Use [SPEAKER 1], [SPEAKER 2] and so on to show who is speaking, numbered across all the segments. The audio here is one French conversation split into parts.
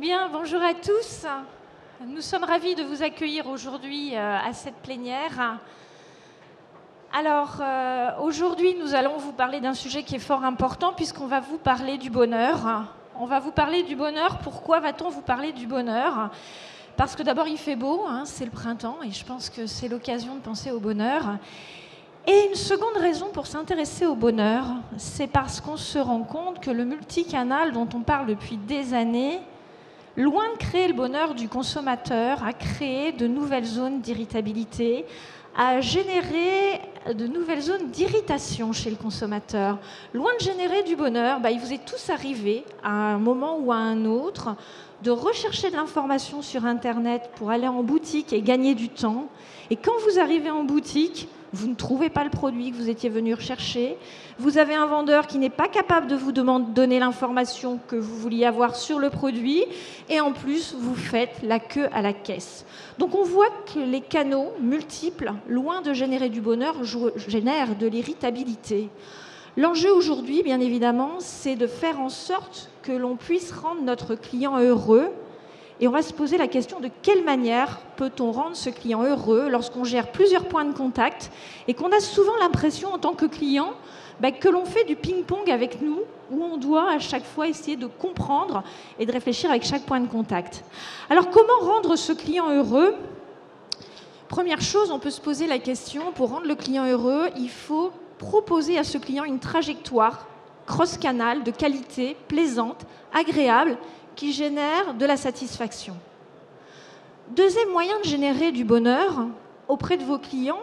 [SPEAKER 1] bien, bonjour à tous. Nous sommes ravis de vous accueillir aujourd'hui à cette plénière. Alors, aujourd'hui, nous allons vous parler d'un sujet qui est fort important puisqu'on va vous parler du bonheur. On va vous parler du bonheur. Pourquoi va-t-on vous parler du bonheur ? Parce que d'abord, il fait beau, c'est le printemps et je pense que c'est l'occasion de penser au bonheur. Et une seconde raison pour s'intéresser au bonheur, c'est parce qu'on se rend compte que le multicanal dont on parle depuis des années, loin de créer le bonheur du consommateur, a créé de nouvelles zones d'irritabilité, a généré de nouvelles zones d'irritation chez le consommateur. Loin de générer du bonheur, il vous est tous arrivé, à un moment ou à un autre, de rechercher de l'information sur Internet pour aller en boutique et gagner du temps. Et quand vous arrivez en boutique, vous ne trouvez pas le produit que vous étiez venu rechercher. Vous avez un vendeur qui n'est pas capable de vous donner l'information que vous vouliez avoir sur le produit. Et en plus, vous faites la queue à la caisse. Donc on voit que les canaux multiples, loin de générer du bonheur, génèrent de l'irritabilité. L'enjeu aujourd'hui, bien évidemment, c'est de faire en sorte que l'on puisse rendre notre client heureux. Et on va se poser la question de quelle manière peut-on rendre ce client heureux lorsqu'on gère plusieurs points de contact et qu'on a souvent l'impression en tant que client que l'on fait du ping-pong avec nous, où on doit à chaque fois essayer de comprendre et de réfléchir avec chaque point de contact. Alors comment rendre ce client heureux ? Première chose, on peut se poser la question, pour rendre le client heureux, il faut proposer à ce client une trajectoire cross-canal de qualité, plaisante, agréable, qui génère de la satisfaction. Deuxième moyen de générer du bonheur auprès de vos clients,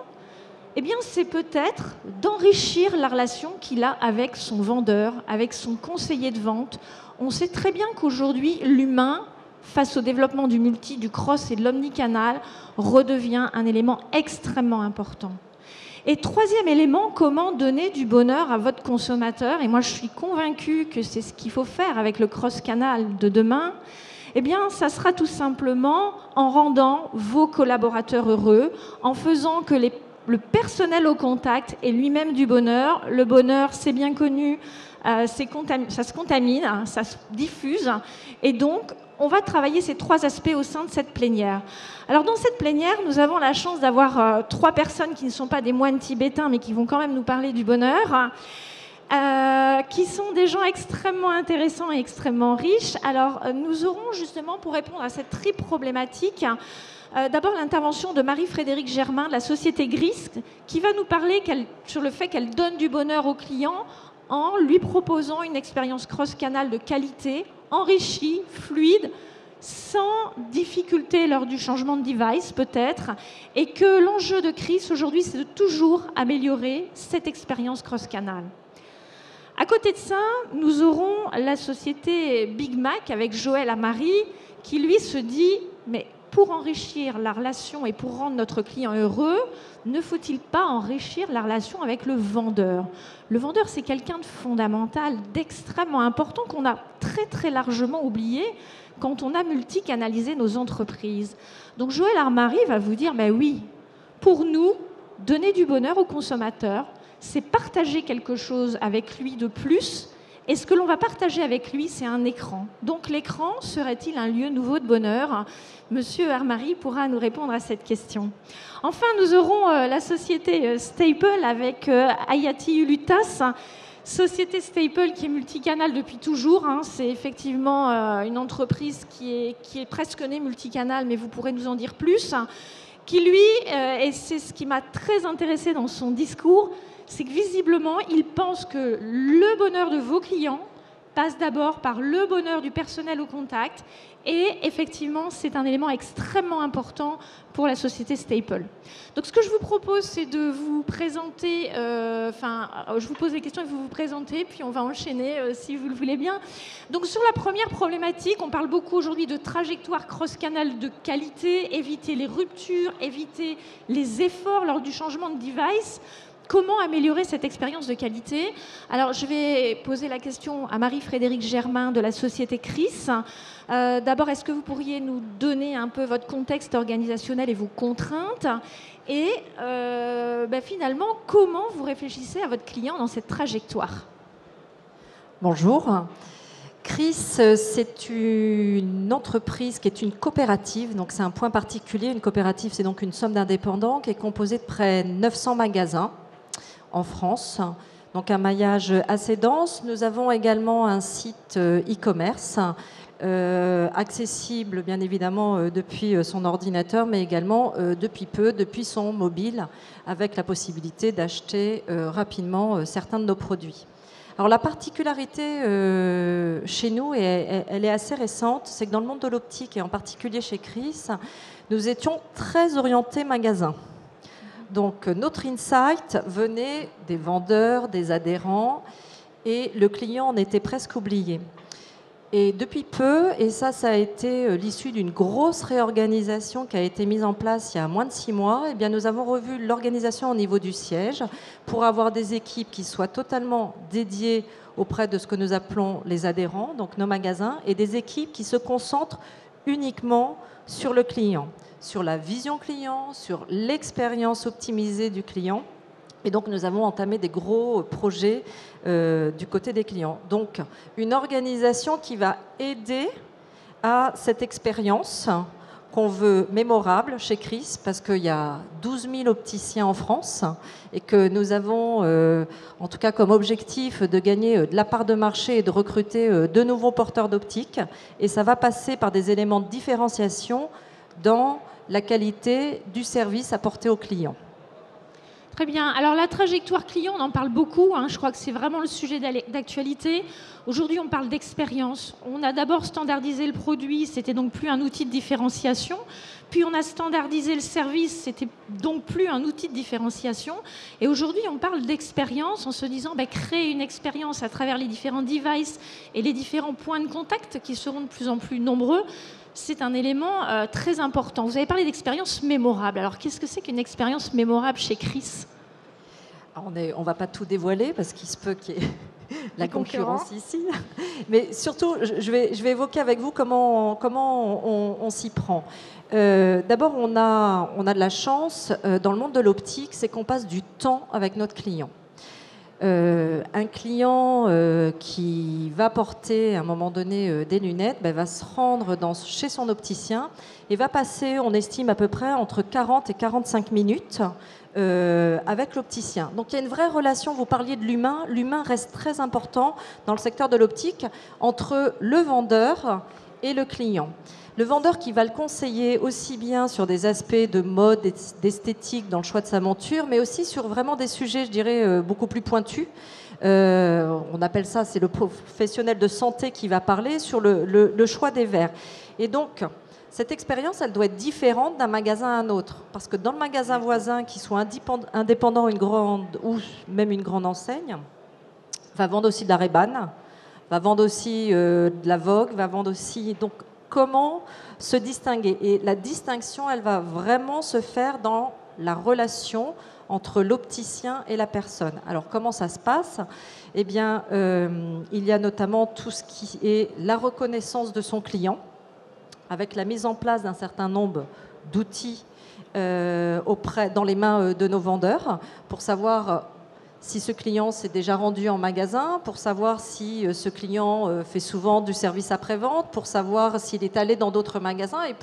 [SPEAKER 1] c'est peut-être d'enrichir la relation qu'il a avec son vendeur, avec son conseiller de vente. On sait très bien qu'aujourd'hui, l'humain, face au développement du multi, du cross et de l'omnicanal, redevient un élément extrêmement important. Et troisième élément, comment donner du bonheur à votre consommateur ? Et moi, je suis convaincue que c'est ce qu'il faut faire avec le cross-canal de demain. Ça sera tout simplement en rendant vos collaborateurs heureux, en faisant que le personnel au contact ait lui-même du bonheur. Le bonheur, c'est bien connu, ça se contamine, ça se diffuse. Et donc, on va travailler ces trois aspects au sein de cette plénière. Alors dans cette plénière, nous avons la chance d'avoir trois personnes qui ne sont pas des moines tibétains, mais qui vont quand même nous parler du bonheur, qui sont des gens extrêmement intéressants et extrêmement riches. Alors nous aurons justement, pour répondre à cette triple problématique, d'abord l'intervention de Marie-Frédérique Germain de la société Gris, qui va nous parler sur le fait qu'elle donne du bonheur aux clients en lui proposant une expérience cross-canal de qualité, enrichie, fluide, sans difficulté lors du changement de device peut-être, et que l'enjeu de Chris aujourd'hui, c'est de toujours améliorer cette expérience cross-canal. À côté de ça, nous aurons la société Big Mac avec Joël Amari, qui lui se dit, mais pour enrichir la relation et pour rendre notre client heureux, ne faut-il pas enrichir la relation avec le vendeur ? Le vendeur, c'est quelqu'un de fondamental, d'extrêmement important, qu'on a très très largement oublié quand on a multicanalisé nos entreprises. Donc Joël Amari va vous dire, oui, pour nous, donner du bonheur au consommateur, c'est partager quelque chose avec lui de plus. Et ce que l'on va partager avec lui, c'est un écran. Donc l'écran serait-il un lieu nouveau de bonheur ? Monsieur Armari pourra nous répondre à cette question. Enfin, nous aurons la société Staple avec Hayati Ulutas. Société Staple qui est multicanal depuis toujours. C'est effectivement une entreprise qui est presque née multicanal, mais vous pourrez nous en dire plus. Qui lui, et c'est ce qui m'a très intéressé dans son discours, c'est que visiblement, il pense que le bonheur de vos clients passe d'abord par le bonheur du personnel au contact. Et effectivement, c'est un élément extrêmement important pour la société Staple. Donc ce que je vous propose, c'est de vous présenter, je vous pose des questions et vous vous présentez, puis on va enchaîner si vous le voulez bien. Donc sur la première problématique, on parle beaucoup aujourd'hui de trajectoire cross-canal de qualité, éviter les ruptures, éviter les efforts lors du changement de device. Comment améliorer cette expérience de qualité ? Alors, je vais poser la question à Marie-Frédérique Germain de la société Chris. D'abord, est-ce que vous pourriez nous donner un peu votre contexte organisationnel et vos contraintes ? Et finalement, comment vous réfléchissez à votre client dans cette trajectoire ?
[SPEAKER 2] Bonjour. CRIS, c'est une entreprise qui est une coopérative, donc c'est un point particulier. Une coopérative, c'est donc une somme d'indépendants qui est composée de près de 900 magasins en France, donc un maillage assez dense. Nous avons également un site e-commerce accessible bien évidemment depuis son ordinateur, mais également depuis son mobile, avec la possibilité d'acheter rapidement certains de nos produits. Alors la particularité chez nous, et elle est assez récente, c'est que dans le monde de l'optique, et en particulier chez CRIS, nous étions très orientés magasins. Donc notre insight venait des vendeurs, des adhérents, et le client en était presque oublié. Et depuis peu, et ça a été l'issue d'une grosse réorganisation qui a été mise en place il y a moins de 6 mois, eh bien nous avons revu l'organisation au niveau du siège pour avoir des équipes qui soient totalement dédiées auprès de ce que nous appelons les adhérents, donc nos magasins, et des équipes qui se concentrent uniquement sur le client, sur la vision client, sur l'expérience optimisée du client. Et donc, nous avons entamé des gros projets du côté des clients. Donc, une organisation qui va aider à cette expérience qu'on veut mémorable chez CRIS, parce qu'il y a 12 000 opticiens en France et que nous avons, en tout cas comme objectif, de gagner de la part de marché et de recruter de nouveaux porteurs d'optique. Et ça va passer par des éléments de différenciation dans la qualité du service apporté aux clients.
[SPEAKER 1] Très bien. Alors la trajectoire client, on en parle beaucoup. Je crois que c'est vraiment le sujet d'actualité. Aujourd'hui, on parle d'expérience. On a d'abord standardisé le produit, c'était donc plus un outil de différenciation. Puis on a standardisé le service, c'était donc plus un outil de différenciation. Et aujourd'hui, on parle d'expérience en se disant créer une expérience à travers les différents devices et les différents points de contact qui seront de plus en plus nombreux. C'est un élément très important. Vous avez parlé d'expérience mémorable. Alors, qu'est-ce que c'est qu'une expérience mémorable chez CRIS ?
[SPEAKER 2] On ne va pas tout dévoiler parce qu'il se peut qu'il y ait la concurrence ici. Mais surtout, je vais évoquer avec vous comment on s'y prend. D'abord, on a de la chance dans le monde de l'optique, c'est qu'on passe du temps avec notre client. Un client qui va porter à un moment donné des lunettes va se rendre chez son opticien et va passer, on estime à peu près entre 40 et 45 minutes avec l'opticien. Donc il y a une vraie relation, vous parliez de l'humain, l'humain reste très important dans le secteur de l'optique entre le vendeur et le client. Le vendeur qui va le conseiller aussi bien sur des aspects de mode, d'esthétique dans le choix de sa monture, mais aussi sur vraiment des sujets, je dirais, beaucoup plus pointus. On appelle ça, c'est le professionnel de santé qui va parler sur le choix des verres. Et donc, cette expérience, elle doit être différente d'un magasin à un autre. Parce que dans le magasin voisin, qui soit indépendant, une grande ou même une grande enseigne, va vendre aussi de la Ray-Ban, va vendre aussi de la Vogue, va vendre aussi... Donc, comment se distinguer? Et la distinction, elle va vraiment se faire dans la relation entre l'opticien et la personne. Alors, comment ça se passe? Eh bien, il y a notamment tout ce qui est la reconnaissance de son client, avec la mise en place d'un certain nombre d'outils dans les mains de nos vendeurs, pour savoir si ce client s'est déjà rendu en magasin, pour savoir si ce client fait souvent du service après-vente, pour savoir s'il est allé dans d'autres magasins et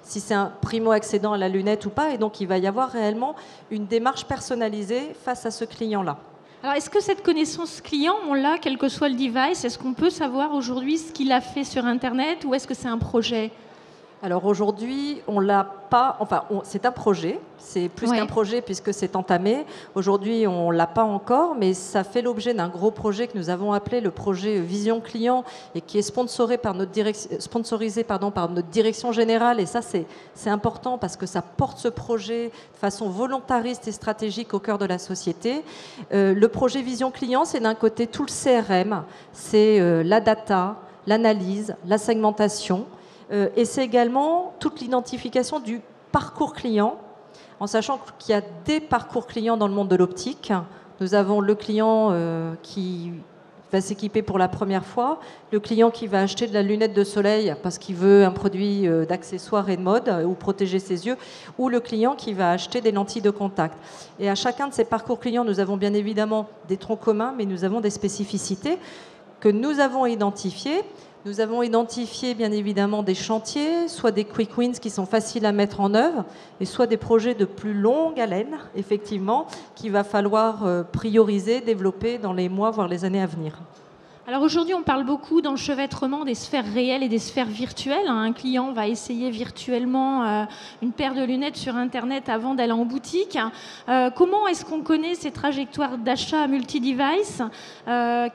[SPEAKER 2] si c'est un primo-accédant à la lunette ou pas. Et donc, il va y avoir réellement une démarche personnalisée face à ce client-là.
[SPEAKER 1] Alors, est-ce que cette connaissance client, on l'a, quel que soit le device? Est-ce qu'on peut savoir aujourd'hui ce qu'il a fait sur Internet ou est-ce que c'est un projet?
[SPEAKER 2] Alors aujourd'hui, on l'a pas. Enfin, c'est un projet. C'est plus qu'un projet puisque c'est entamé. Aujourd'hui, on l'a pas encore, mais ça fait l'objet d'un gros projet que nous avons appelé le projet Vision Client et qui est sponsorisé par notre direction générale. Et ça, c'est important parce que ça porte ce projet de façon volontariste et stratégique au cœur de la société. Le projet Vision Client, c'est d'un côté tout le CRM, c'est la data, l'analyse, la segmentation. Et c'est également toute l'identification du parcours client, en sachant qu'il y a des parcours clients dans le monde de l'optique. Nous avons le client qui va s'équiper pour la première fois, le client qui va acheter de la lunette de soleil parce qu'il veut un produit d'accessoires et de mode ou protéger ses yeux, ou le client qui va acheter des lentilles de contact. Et à chacun de ces parcours clients, nous avons bien évidemment des troncs communs, mais nous avons des spécificités que nous avons identifiées Nous avons identifié bien évidemment des chantiers, soit des quick wins qui sont faciles à mettre en œuvre, et soit des projets de plus longue haleine, effectivement, qu'il va falloir prioriser, développer dans les mois, voire les années à venir.
[SPEAKER 1] Alors aujourd'hui, on parle beaucoup d'enchevêtrement des sphères réelles et des sphères virtuelles. Un client va essayer virtuellement une paire de lunettes sur Internet avant d'aller en boutique. Comment est-ce qu'on connaît ces trajectoires d'achat multi-device?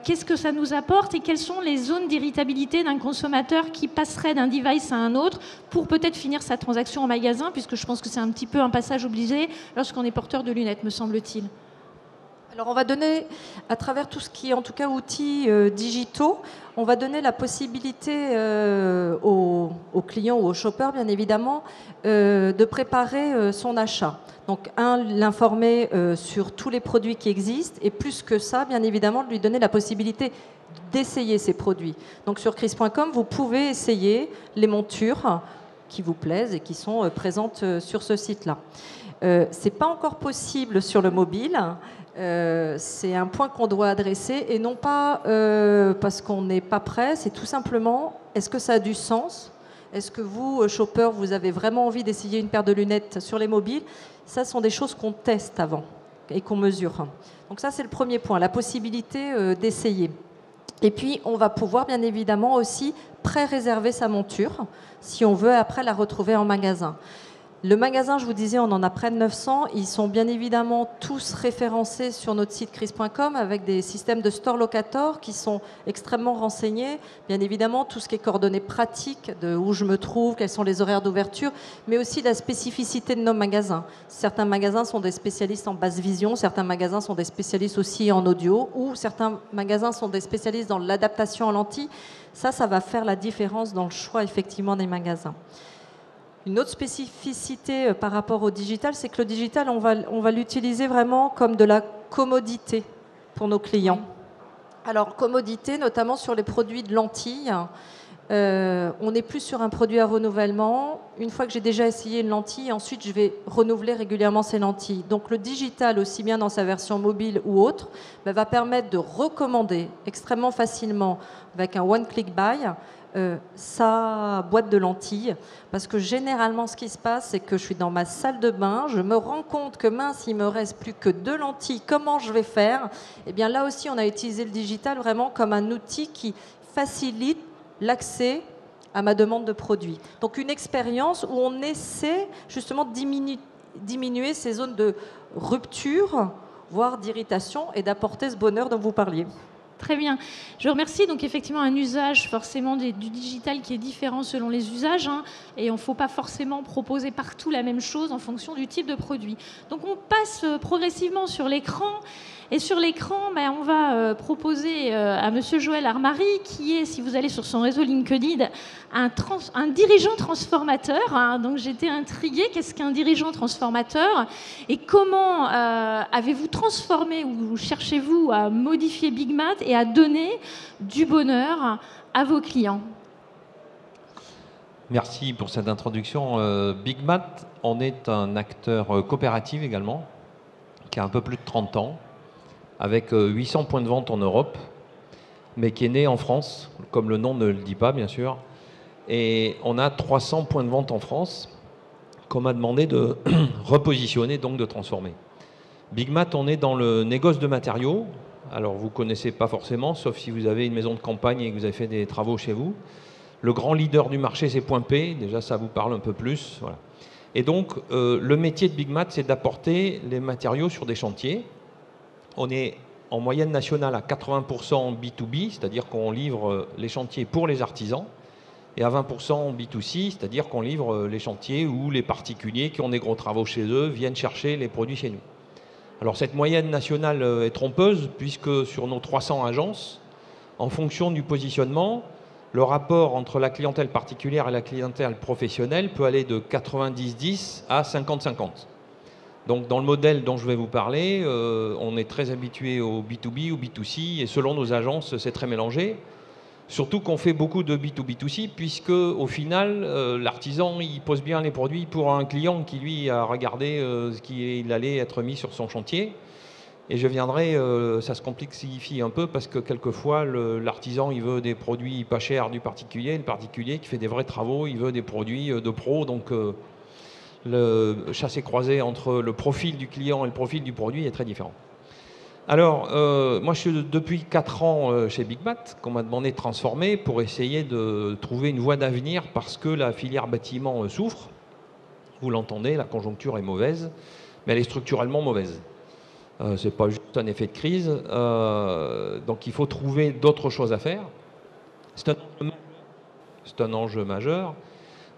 [SPEAKER 1] Qu'est-ce que ça nous apporte et quelles sont les zones d'irritabilité d'un consommateur qui passerait d'un device à un autre pour peut-être finir sa transaction en magasin, puisque je pense que c'est un petit peu un passage obligé lorsqu'on est porteur de lunettes, me semble-t-il.
[SPEAKER 2] Alors on va donner, à travers tout ce qui est en tout cas outils digitaux, on va donner la possibilité aux clients ou aux shoppers, bien évidemment, de préparer son achat. Donc l'informer sur tous les produits qui existent et plus que ça, bien évidemment, de lui donner la possibilité d'essayer ces produits. Donc sur Chris.com, vous pouvez essayer les montures qui vous plaisent et qui sont présentes sur ce site-là. C'est pas encore possible sur le mobile. C'est un point qu'on doit adresser et non pas parce qu'on n'est pas prêt, c'est tout simplement, est-ce que ça a du sens? Est-ce que vous, shopper, vous avez vraiment envie d'essayer une paire de lunettes sur les mobiles? Ça sont des choses qu'on teste avant et qu'on mesure. Donc ça, c'est le premier point, la possibilité d'essayer. Et puis, on va pouvoir bien évidemment aussi pré-réserver sa monture si on veut après la retrouver en magasin. Le magasin, je vous disais, on en a près de 900. Ils sont bien évidemment tous référencés sur notre site Chris.com avec des systèmes de store locator qui sont extrêmement renseignés. Bien évidemment, tout ce qui est coordonnées pratiques de où je me trouve, quels sont les horaires d'ouverture, mais aussi la spécificité de nos magasins. Certains magasins sont des spécialistes en basse vision, certains magasins sont des spécialistes aussi en audio, ou certains magasins sont des spécialistes dans l'adaptation en lentilles. Ça va faire la différence dans le choix effectivement des magasins. Une autre spécificité par rapport au digital, c'est que le digital, on va l'utiliser vraiment comme de la commodité pour nos clients. Alors, commodité, notamment sur les produits de lentilles. On n'est plus sur un produit à renouvellement. Une fois que j'ai déjà essayé une lentille, ensuite, je vais renouveler régulièrement ces lentilles. Donc, le digital, aussi bien dans sa version mobile ou autre, va permettre de recommander extrêmement facilement, avec un one-click buy, sa boîte de lentilles, parce que généralement ce qui se passe, c'est que je suis dans ma salle de bain, je me rends compte que mince, il me reste plus que 2 lentilles, comment je vais faire? Et bien là aussi, on a utilisé le digital vraiment comme un outil qui facilite l'accès à ma demande de produit. Donc une expérience où on essaie justement de diminuer ces zones de rupture, voire d'irritation, et d'apporter ce bonheur dont vous parliez.
[SPEAKER 1] Très bien. Je vous remercie. Donc effectivement, un usage forcément du digital qui est différent selon les usages, hein, et il ne faut pas forcément proposer partout la même chose en fonction du type de produit. Donc on passe progressivement sur l'écran. Et sur l'écran, on va proposer à Monsieur Joël Armari, qui est, si vous allez sur son réseau LinkedIn, un dirigeant transformateur. Hein. Donc j'étais intriguée, qu'est-ce qu'un dirigeant transformateur? Et comment avez-vous transformé ou cherchez-vous à modifier Big Mat et à donner du bonheur à vos clients?
[SPEAKER 3] Merci pour cette introduction. Big Mat, on est un acteur coopératif également, qui a un peu plus de 30 ans, avec 800 points de vente en Europe, mais qui est né en France, comme le nom ne le dit pas, bien sûr. Et on a 300 points de vente en France, qu'on m'a demandé de repositionner, donc de transformer. Big Mat, on est dans le négoce de matériaux. Alors, vous ne connaissez pas forcément, sauf si vous avez une maison de campagne et que vous avez fait des travaux chez vous. Le grand leader du marché, c'est Point P. Déjà, ça vous parle un peu plus. Voilà. Et donc, le métier de Big Mat, c'est d'apporter les matériaux sur des chantiers. On est en moyenne nationale à 80% B2B, c'est-à-dire qu'on livre les chantiers pour les artisans, et à 20% B2C, c'est-à-dire qu'on livre les chantiers où les particuliers qui ont des gros travaux chez eux viennent chercher les produits chez nous. Alors cette moyenne nationale est trompeuse, puisque sur nos 300 agences, en fonction du positionnement, le rapport entre la clientèle particulière et la clientèle professionnelle peut aller de 90-10 à 50-50. Donc dans le modèle dont je vais vous parler, on est très habitué au B2B ou B2C, et selon nos agences, c'est très mélangé. Surtout qu'on fait beaucoup de B2B2C, puisque au final, l'artisan, il pose bien les produits pour un client qui, lui, a regardé ce qui allait être mis sur son chantier. Et je viendrai, ça se complexifie un peu parce que quelquefois, l'artisan, il veut des produits pas chers du particulier. Le particulier qui fait des vrais travaux, il veut des produits de pro. Donc, le chassé-croisé entre le profil du client et le profil du produit est très différent. Alors, moi, je suis depuis 4 ans chez Bigmat, qu'on m'a demandé de transformer pour essayer de trouver une voie d'avenir parce que la filière bâtiment souffre. Vous l'entendez, la conjoncture est mauvaise, mais elle est structurellement mauvaise. Ce n'est pas juste un effet de crise, donc il faut trouver d'autres choses à faire. C'est un enjeu majeur.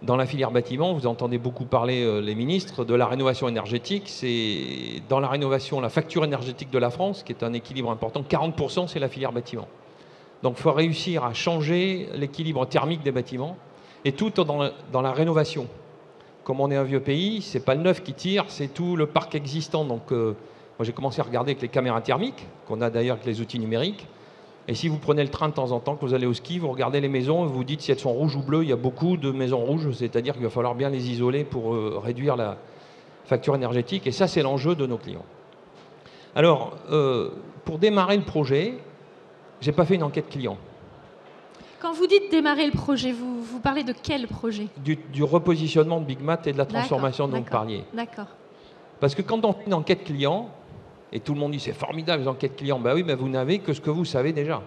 [SPEAKER 3] Dans la filière bâtiment, vous entendez beaucoup parler, les ministres, de la rénovation énergétique. C'est dans la rénovation, la facture énergétique de la France, qui est un équilibre important, 40% c'est la filière bâtiment. Donc il faut réussir à changer l'équilibre thermique des bâtiments, et tout dans la rénovation. Comme on est un vieux pays, ce n'est pas le neuf qui tire, c'est tout le parc existant. Donc moi j'ai commencé à regarder avec les caméras thermiques, qu'on a d'ailleurs avec les outils numériques. Et si vous prenez le train de temps en temps, que vous allez au ski, vous regardez les maisons et vous dites si elles sont rouges ou bleues. Il y a beaucoup de maisons rouges, c'est-à-dire qu'il va falloir bien les isoler pour réduire la facture énergétique. Et ça, c'est l'enjeu de nos clients. Alors, pour démarrer le projet, je n'ai pas fait une enquête client.
[SPEAKER 1] Quand vous dites démarrer le projet, vous parlez de quel projet?
[SPEAKER 3] Du repositionnement de Bigmat et de la transformation dont vous parliez.
[SPEAKER 1] D'accord.
[SPEAKER 3] Parce que quand on fait une enquête client, et tout le monde dit c'est formidable les enquêtes clients, ben oui, mais vous n'avez que ce que vous savez déjà.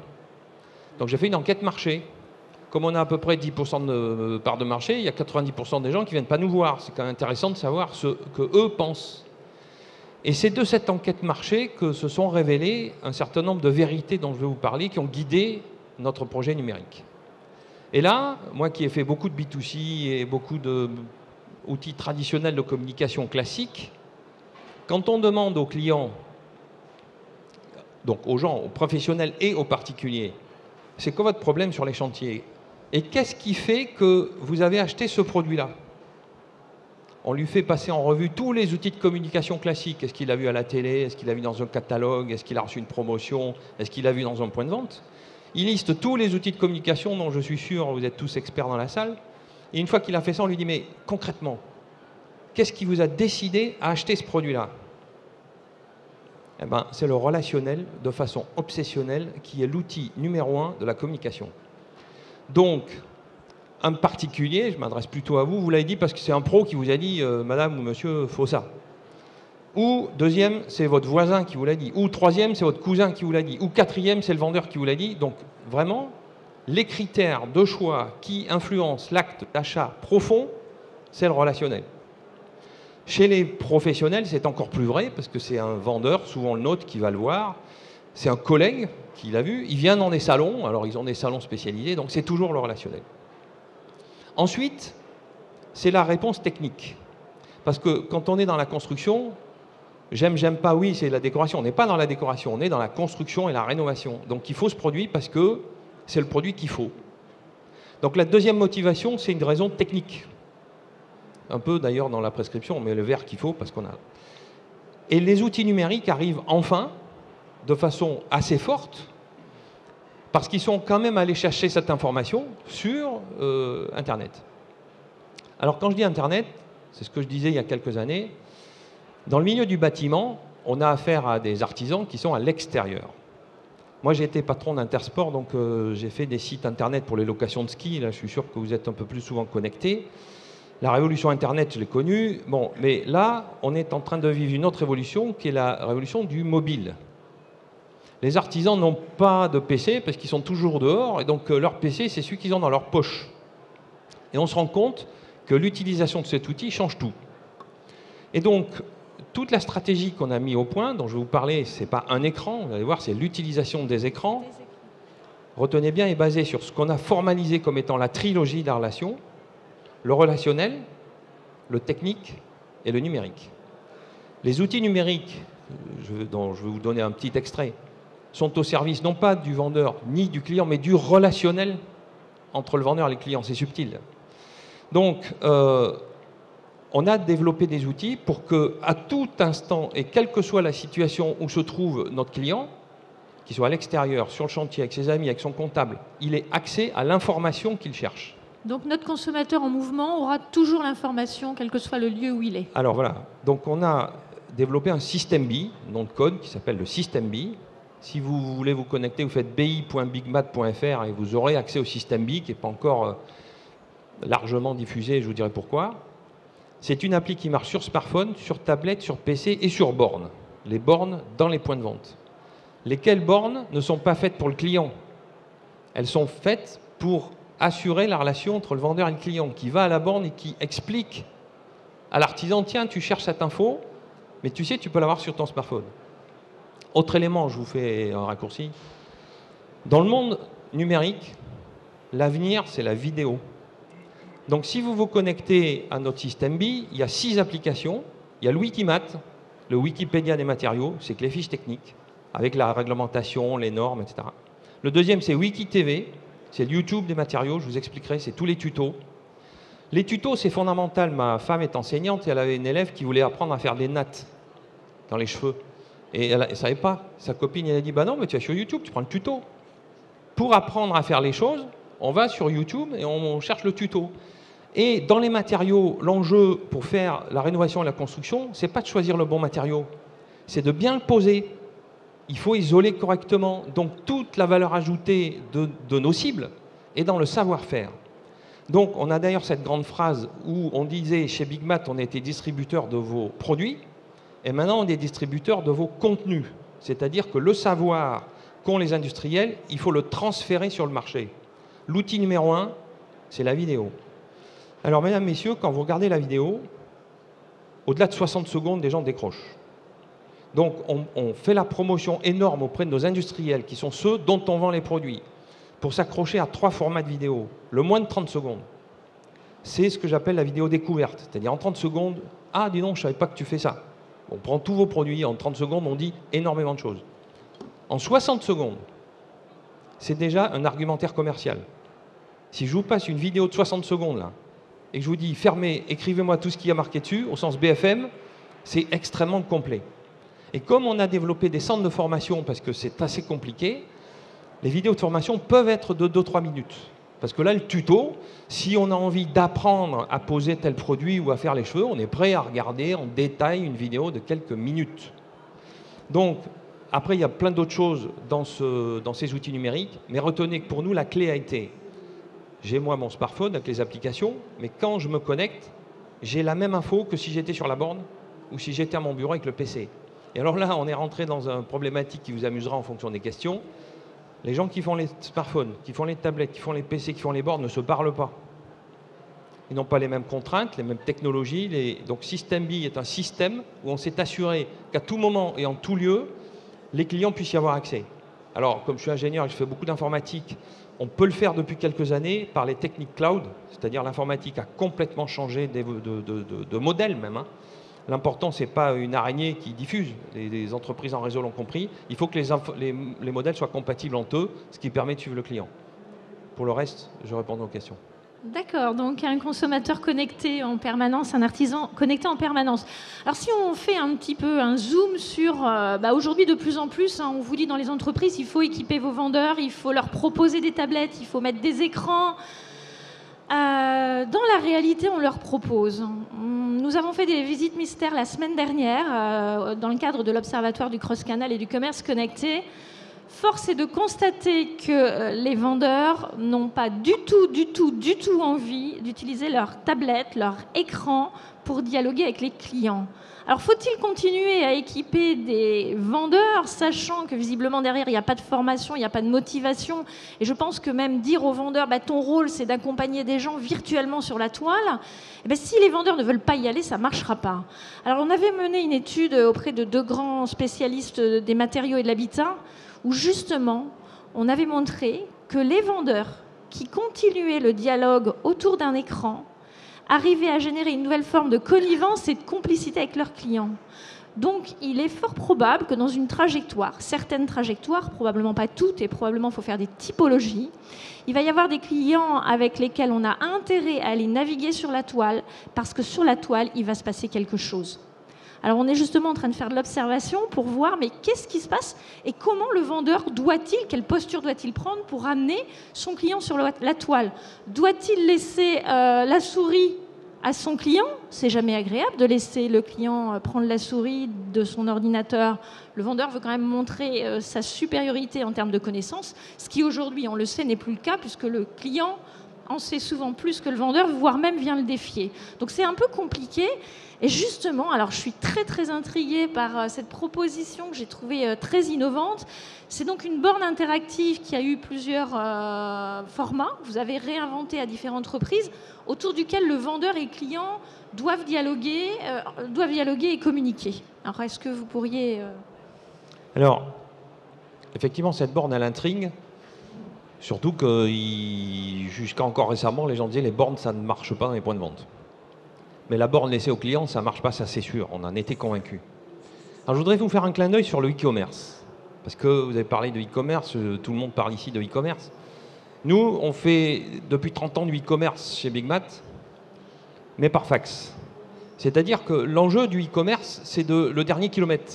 [SPEAKER 3] Donc j'ai fait une enquête marché. Comme on a à peu près 10% de part de marché, il y a 90% des gens qui ne viennent pas nous voir. C'est quand même intéressant de savoir ce qu'eux pensent. Et c'est de cette enquête marché que se sont révélées un certain nombre de vérités dont je vais vous parler qui ont guidé notre projet numérique. Et là, moi qui ai fait beaucoup de B2C et beaucoup d'outils traditionnels de communication classiques, quand on demande aux clients, donc aux gens, aux professionnels et aux particuliers, c'est quoi votre problème sur les chantiers? Et qu'est-ce qui fait que vous avez acheté ce produit-là? On lui fait passer en revue tous les outils de communication classiques. Est-ce qu'il l'a vu à la télé? Est-ce qu'il l'a vu dans un catalogue? Est-ce qu'il a reçu une promotion? Est-ce qu'il l'a vu dans un point de vente? Il liste tous les outils de communication dont je suis sûr vous êtes tous experts dans la salle. Et une fois qu'il a fait ça, on lui dit, mais concrètement, qu'est-ce qui vous a décidé à acheter ce produit-là? Eh ben, c'est le relationnel de façon obsessionnelle qui est l'outil numéro 1 de la communication. Donc, un particulier, je m'adresse plutôt à vous, vous l'avez dit parce que c'est un pro qui vous a dit madame ou monsieur, faut ça. Ou deuxième, c'est votre voisin qui vous l'a dit. Ou troisième, c'est votre cousin qui vous l'a dit. Ou quatrième, c'est le vendeur qui vous l'a dit. Donc, vraiment, les critères de choix qui influencent l'acte d'achat profond, c'est le relationnel. Chez les professionnels, c'est encore plus vrai parce que c'est un vendeur, souvent le nôtre, qui va le voir. C'est un collègue qui l'a vu. Il vient dans des salons. Alors, ils ont des salons spécialisés. Donc, c'est toujours le relationnel. Ensuite, c'est la réponse technique. Parce que quand on est dans la construction, j'aime pas, oui, c'est la décoration. On n'est pas dans la décoration. On est dans la construction et la rénovation. Donc, il faut ce produit parce que c'est le produit qu'il faut. Donc, la deuxième motivation, c'est une raison technique. Un peu d'ailleurs dans la prescription, on met le verre qu'il faut parce qu'on a. Et les outils numériques arrivent enfin de façon assez forte parce qu'ils sont quand même allés chercher cette information sur Internet. Alors quand je dis Internet, c'est ce que je disais il y a quelques années, dans le milieu du bâtiment, on a affaire à des artisans qui sont à l'extérieur. Moi j'ai été patron d'Intersport, donc j'ai fait des sites Internet pour les locations de ski, là je suis sûr que vous êtes un peu plus souvent connectés. La révolution Internet, je l'ai connue. Bon, mais là, on est en train de vivre une autre révolution qui est la révolution du mobile. Les artisans n'ont pas de PC parce qu'ils sont toujours dehors et donc leur PC, c'est celui qu'ils ont dans leur poche. Et on se rend compte que l'utilisation de cet outil change tout. Et donc, toute la stratégie qu'on a mis au point, dont je vais vous parler, ce n'est pas un écran, vous allez voir, c'est l'utilisation des écrans. Retenez bien, est basée sur ce qu'on a formalisé comme étant la trilogie de la relation. Le relationnel, le technique et le numérique. Les outils numériques, dont je vais vous donner un petit extrait, sont au service non pas du vendeur ni du client, mais du relationnel entre le vendeur et le client. C'est subtil. Donc, on a développé des outils pour qu'à tout instant, et quelle que soit la situation où se trouve notre client, qu'il soit à l'extérieur, sur le chantier, avec ses amis, avec son comptable, il ait accès à l'information qu'il cherche.
[SPEAKER 1] Donc notre consommateur en mouvement aura toujours l'information, quel que soit le lieu où il est.
[SPEAKER 3] Alors voilà, donc on a développé un système B, nom de code qui s'appelle le système B. Si vous voulez vous connecter, vous faites bi.bigmat.fr et vous aurez accès au système B qui n'est pas encore largement diffusé, je vous dirai pourquoi. C'est une appli qui marche sur smartphone, sur tablette, sur PC et sur borne. Les bornes dans les points de vente. Lesquelles bornes ne sont pas faites pour le client. Elles sont faites pour assurer la relation entre le vendeur et le client, qui va à la borne et qui explique à l'artisan, tiens, tu cherches cette info, mais tu sais, tu peux l'avoir sur ton smartphone. Autre élément, je vous fais un raccourci. Dans le monde numérique, l'avenir, c'est la vidéo. Donc, si vous vous connectez à notre système B, il y a 6 applications. Il y a le Wikimat, le Wikipédia des matériaux, c'est que les fiches techniques, avec la réglementation, les normes, etc. Le deuxième, c'est WikiTV, c'est le YouTube des matériaux, je vous expliquerai, c'est tous les tutos. Les tutos, c'est fondamental. Ma femme est enseignante et elle avait une élève qui voulait apprendre à faire des nattes dans les cheveux. Et elle ne savait pas. Sa copine, elle a dit, bah non, mais tu vas sur YouTube, tu prends le tuto. Pour apprendre à faire les choses, on va sur YouTube et on cherche le tuto. Et dans les matériaux, l'enjeu pour faire la rénovation et la construction, c'est pas de choisir le bon matériau, c'est de bien le poser. Il faut isoler correctement. Donc toute la valeur ajoutée de nos cibles est dans le savoir-faire. Donc on a d'ailleurs cette grande phrase où on disait chez Bigmat, on était distributeur de vos produits, et maintenant on est distributeur de vos contenus. C'est-à-dire que le savoir qu'ont les industriels, il faut le transférer sur le marché. L'outil numéro 1, c'est la vidéo. Alors, mesdames, messieurs, quand vous regardez la vidéo, au-delà de 60 secondes, les gens décrochent. Donc, on fait la promotion énorme auprès de nos industriels, qui sont ceux dont on vend les produits, pour s'accrocher à 3 formats de vidéo, le moins de 30 secondes. C'est ce que j'appelle la vidéo découverte. C'est-à-dire, en 30 secondes, « Ah, dis donc, je ne savais pas que tu fais ça ». On prend tous vos produits, en 30 secondes, on dit énormément de choses. En 60 secondes, c'est déjà un argumentaire commercial. Si je vous passe une vidéo de 60 secondes, là, et que je vous dis, fermez, écrivez-moi tout ce qui a marqué dessus, au sens BFM, c'est extrêmement complet. Et comme on a développé des centres de formation, parce que c'est assez compliqué, les vidéos de formation peuvent être de 2-3 minutes. Parce que là, le tuto, si on a envie d'apprendre à poser tel produit ou à faire les cheveux, on est prêt à regarder en détail une vidéo de quelques minutes. Donc, après, il y a plein d'autres choses dans ces outils numériques, mais retenez que pour nous, la clé a été, j'ai moi mon smartphone avec les applications, mais quand je me connecte, j'ai la même info que si j'étais sur la borne ou si j'étais à mon bureau avec le PC. Et alors là, on est rentré dans une problématique qui vous amusera en fonction des questions. Les gens qui font les smartphones, qui font les tablettes, qui font les PC, qui font les bornes ne se parlent pas. Ils n'ont pas les mêmes contraintes, les mêmes technologies. Donc Système B est un système où on s'est assuré qu'à tout moment et en tout lieu, les clients puissent y avoir accès. Alors, comme je suis ingénieur et que je fais beaucoup d'informatique, on peut le faire depuis quelques années par les techniques cloud, c'est-à-dire l'informatique a complètement changé de modèle même. Hein. L'important, ce n'est pas une araignée qui diffuse, les entreprises en réseau l'ont compris, il faut que les modèles soient compatibles entre eux, ce qui permet de suivre le client. Pour le reste, je réponds aux questions.
[SPEAKER 1] D'accord, donc un consommateur connecté en permanence, un artisan connecté en permanence. Alors si on fait un petit peu un zoom sur, aujourd'hui de plus en plus, hein, on vous dit dans les entreprises, il faut équiper vos vendeurs, il faut leur proposer des tablettes, il faut mettre des écrans. Dans la réalité, on leur propose. Nous avons fait des visites mystères la semaine dernière dans le cadre de l'Observatoire du Cross-Canal et du commerce connecté. Force est de constater que les vendeurs n'ont pas du tout envie d'utiliser leur tablette, leur écran pour dialoguer avec les clients. Alors, faut-il continuer à équiper des vendeurs, sachant que visiblement derrière, il n'y a pas de formation, il n'y a pas de motivation. Et je pense que même dire aux vendeurs, ton rôle, c'est d'accompagner des gens virtuellement sur la toile, si les vendeurs ne veulent pas y aller, ça ne marchera pas. Alors, on avait mené une étude auprès de 2 grands spécialistes des matériaux et de l'habitat, où justement, on avait montré que les vendeurs qui continuaient le dialogue autour d'un écran arrivaient à générer une nouvelle forme de connivence et de complicité avec leurs clients. Donc, il est fort probable que dans une trajectoire, certaines trajectoires, probablement pas toutes, et probablement il faut faire des typologies, il va y avoir des clients avec lesquels on a intérêt à aller naviguer sur la toile, parce que sur la toile, il va se passer quelque chose. Alors, on est justement en train de faire de l'observation pour voir, mais qu'est-ce qui se passe et comment le vendeur doit-il, quelle posture doit-il prendre pour amener son client sur la toile? Doit-il laisser la souris à son client. C'est jamais agréable de laisser le client prendre la souris de son ordinateur. Le vendeur veut quand même montrer sa supériorité en termes de connaissances, ce qui aujourd'hui, on le sait, n'est plus le cas puisque le client en sait souvent plus que le vendeur, voire même vient le défier. Donc c'est un peu compliqué. Et justement, alors je suis très très intriguée par cette proposition que j'ai trouvée très innovante. C'est donc une borne interactive qui a eu plusieurs formats. Vous avez réinventé à différentes reprises, autour duquel le vendeur et le client doivent dialoguer et communiquer. Alors est-ce que vous pourriez...
[SPEAKER 3] Alors, effectivement, cette borne, elle intrigue. Surtout que jusqu'à encore récemment, les gens disaient les bornes, ça ne marche pas dans les points de vente. Mais la borne laissée au client, ça ne marche pas, ça c'est sûr. On en était convaincus. Alors je voudrais vous faire un clin d'œil sur le e-commerce. Parce que vous avez parlé de e-commerce, tout le monde parle ici de e-commerce. Nous, on fait depuis 30 ans du e-commerce chez Big Mat, mais par fax. C'est-à-dire que l'enjeu du e-commerce, c'est le dernier kilomètre.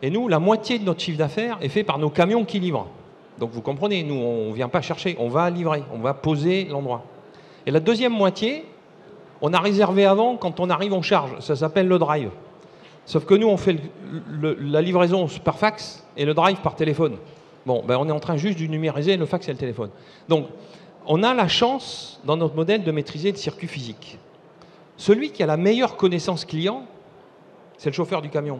[SPEAKER 3] Et nous, la moitié de notre chiffre d'affaires est fait par nos camions qui livrent. Donc vous comprenez, nous, on ne vient pas chercher, on va livrer, on va poser l'endroit. Et la deuxième moitié, on a réservé avant, quand on arrive, on charge. Ça s'appelle le drive. Sauf que nous, on fait la livraison par fax et le drive par téléphone. Bon, ben on est en train juste de numériser le fax et le téléphone. Donc, on a la chance, dans notre modèle, de maîtriser le circuit physique. Celui qui a la meilleure connaissance client, c'est le chauffeur du camion.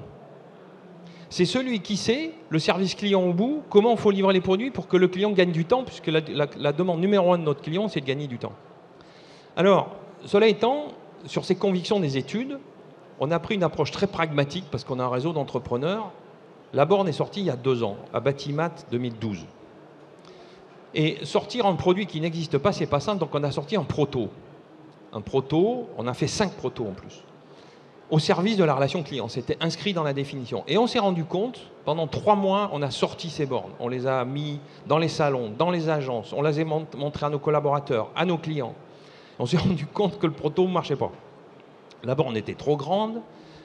[SPEAKER 3] C'est celui qui sait, le service client au bout, comment il faut livrer les produits pour que le client gagne du temps, puisque la demande numéro 1 de notre client, c'est de gagner du temps. Alors, cela étant, sur ces convictions des études, on a pris une approche très pragmatique, parce qu'on a un réseau d'entrepreneurs. La borne est sortie il y a 2 ans, à Batimat 2012. Et sortir un produit qui n'existe pas, c'est pas simple, donc on a sorti un proto. Un proto, on a fait 5 protos en plus. Au service de la relation client, c'était inscrit dans la définition. Et on s'est rendu compte, pendant 3 mois, on a sorti ces bornes. On les a mis dans les salons, dans les agences, on les a montrées à nos collaborateurs, à nos clients. On s'est rendu compte que le proto ne marchait pas. La borne était trop grande,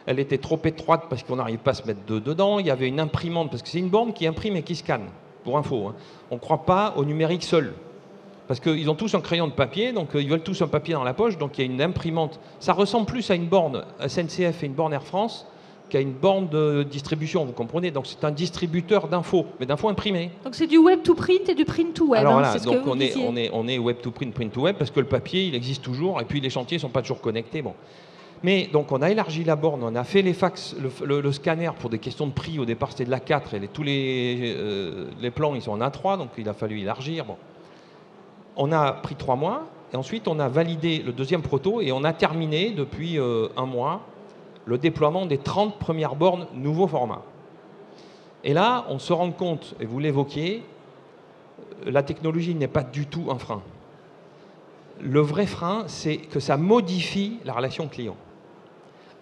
[SPEAKER 3] elle était trop étroite parce qu'on n'arrive pas à se mettre dedans. Il y avait une imprimante, parce que c'est une borne qui imprime et qui scanne, pour info. Hein. On ne croit pas au numérique seul. Parce qu'ils ont tous un crayon de papier, donc ils veulent tous un papier dans la poche, donc il y a une imprimante. Ça ressemble plus à une borne SNCF et une borne Air France qu'à une borne de distribution, vous comprenez. Donc c'est un distributeur d'infos, mais d'infos imprimées.
[SPEAKER 1] Donc c'est du web to print et du print to web.
[SPEAKER 3] Alors
[SPEAKER 1] hein,
[SPEAKER 3] voilà,
[SPEAKER 1] c'est
[SPEAKER 3] donc
[SPEAKER 1] on
[SPEAKER 3] est web to print, print to web, parce que le papier, il existe toujours, et puis les chantiers ne sont pas toujours connectés. Bon. Mais donc on a élargi la borne, on a fait les fax, le scanner pour des questions de prix. Au départ c'était de l'A4 et tous les plans ils sont en A3, donc il a fallu élargir. Bon. On a pris 3 mois et ensuite on a validé le deuxième proto et on a terminé depuis 1 mois le déploiement des 30 premières bornes nouveau format. Et là on se rend compte, et vous l'évoquiez, la technologie n'est pas du tout un frein. Le vrai frein, c'est que ça modifie la relation client.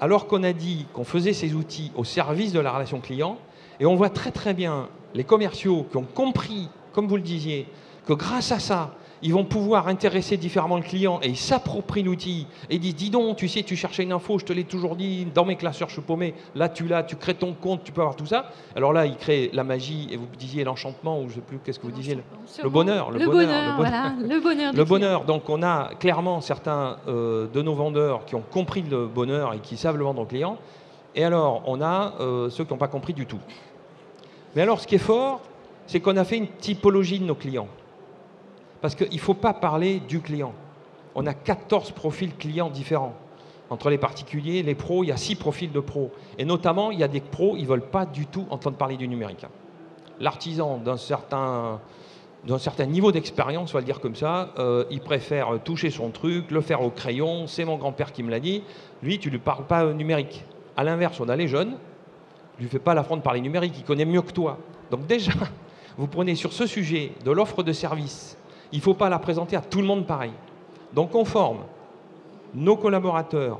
[SPEAKER 3] Alors qu'on a dit qu'on faisait ces outils au service de la relation client, et on voit très très bien les commerciaux qui ont compris, comme vous le disiez, que grâce à ça, ils vont pouvoir intéresser différemment le client et ils s'approprient l'outil et ils disent « Dis donc, tu sais, tu cherchais une info, je te l'ai toujours dit, dans mes classeurs, je suis paumé, là tu l'as, tu crées ton compte, tu peux avoir tout ça. » Alors là, ils créent la magie et vous disiez l'enchantement, ou je ne sais plus, qu'est-ce que vous disiez le bonheur.
[SPEAKER 1] Le bonheur.
[SPEAKER 3] Le bonheur. Donc on a clairement certains de nos vendeurs qui ont compris le bonheur et qui savent le vendre aux clients. Et alors, on a ceux qui n'ont pas compris du tout. Mais alors, ce qui est fort, c'est qu'on a fait une typologie de nos clients. Parce qu'il ne faut pas parler du client. On a 14 profils clients différents. Entre les particuliers, les pros, il y a 6 profils de pros. Et notamment, il y a des pros, ils ne veulent pas du tout entendre parler du numérique. L'artisan d'un certain niveau d'expérience, on va le dire comme ça, il préfère toucher son truc, le faire au crayon, c'est mon grand-père qui me l'a dit. Lui, tu ne lui parles pas numérique. À l'inverse, on a les jeunes, ne lui fais pas l'affront de parler numérique, il connaît mieux que toi. Donc déjà, vous prenez sur ce sujet de l'offre de service, il ne faut pas la présenter à tout le monde pareil. Donc on forme nos collaborateurs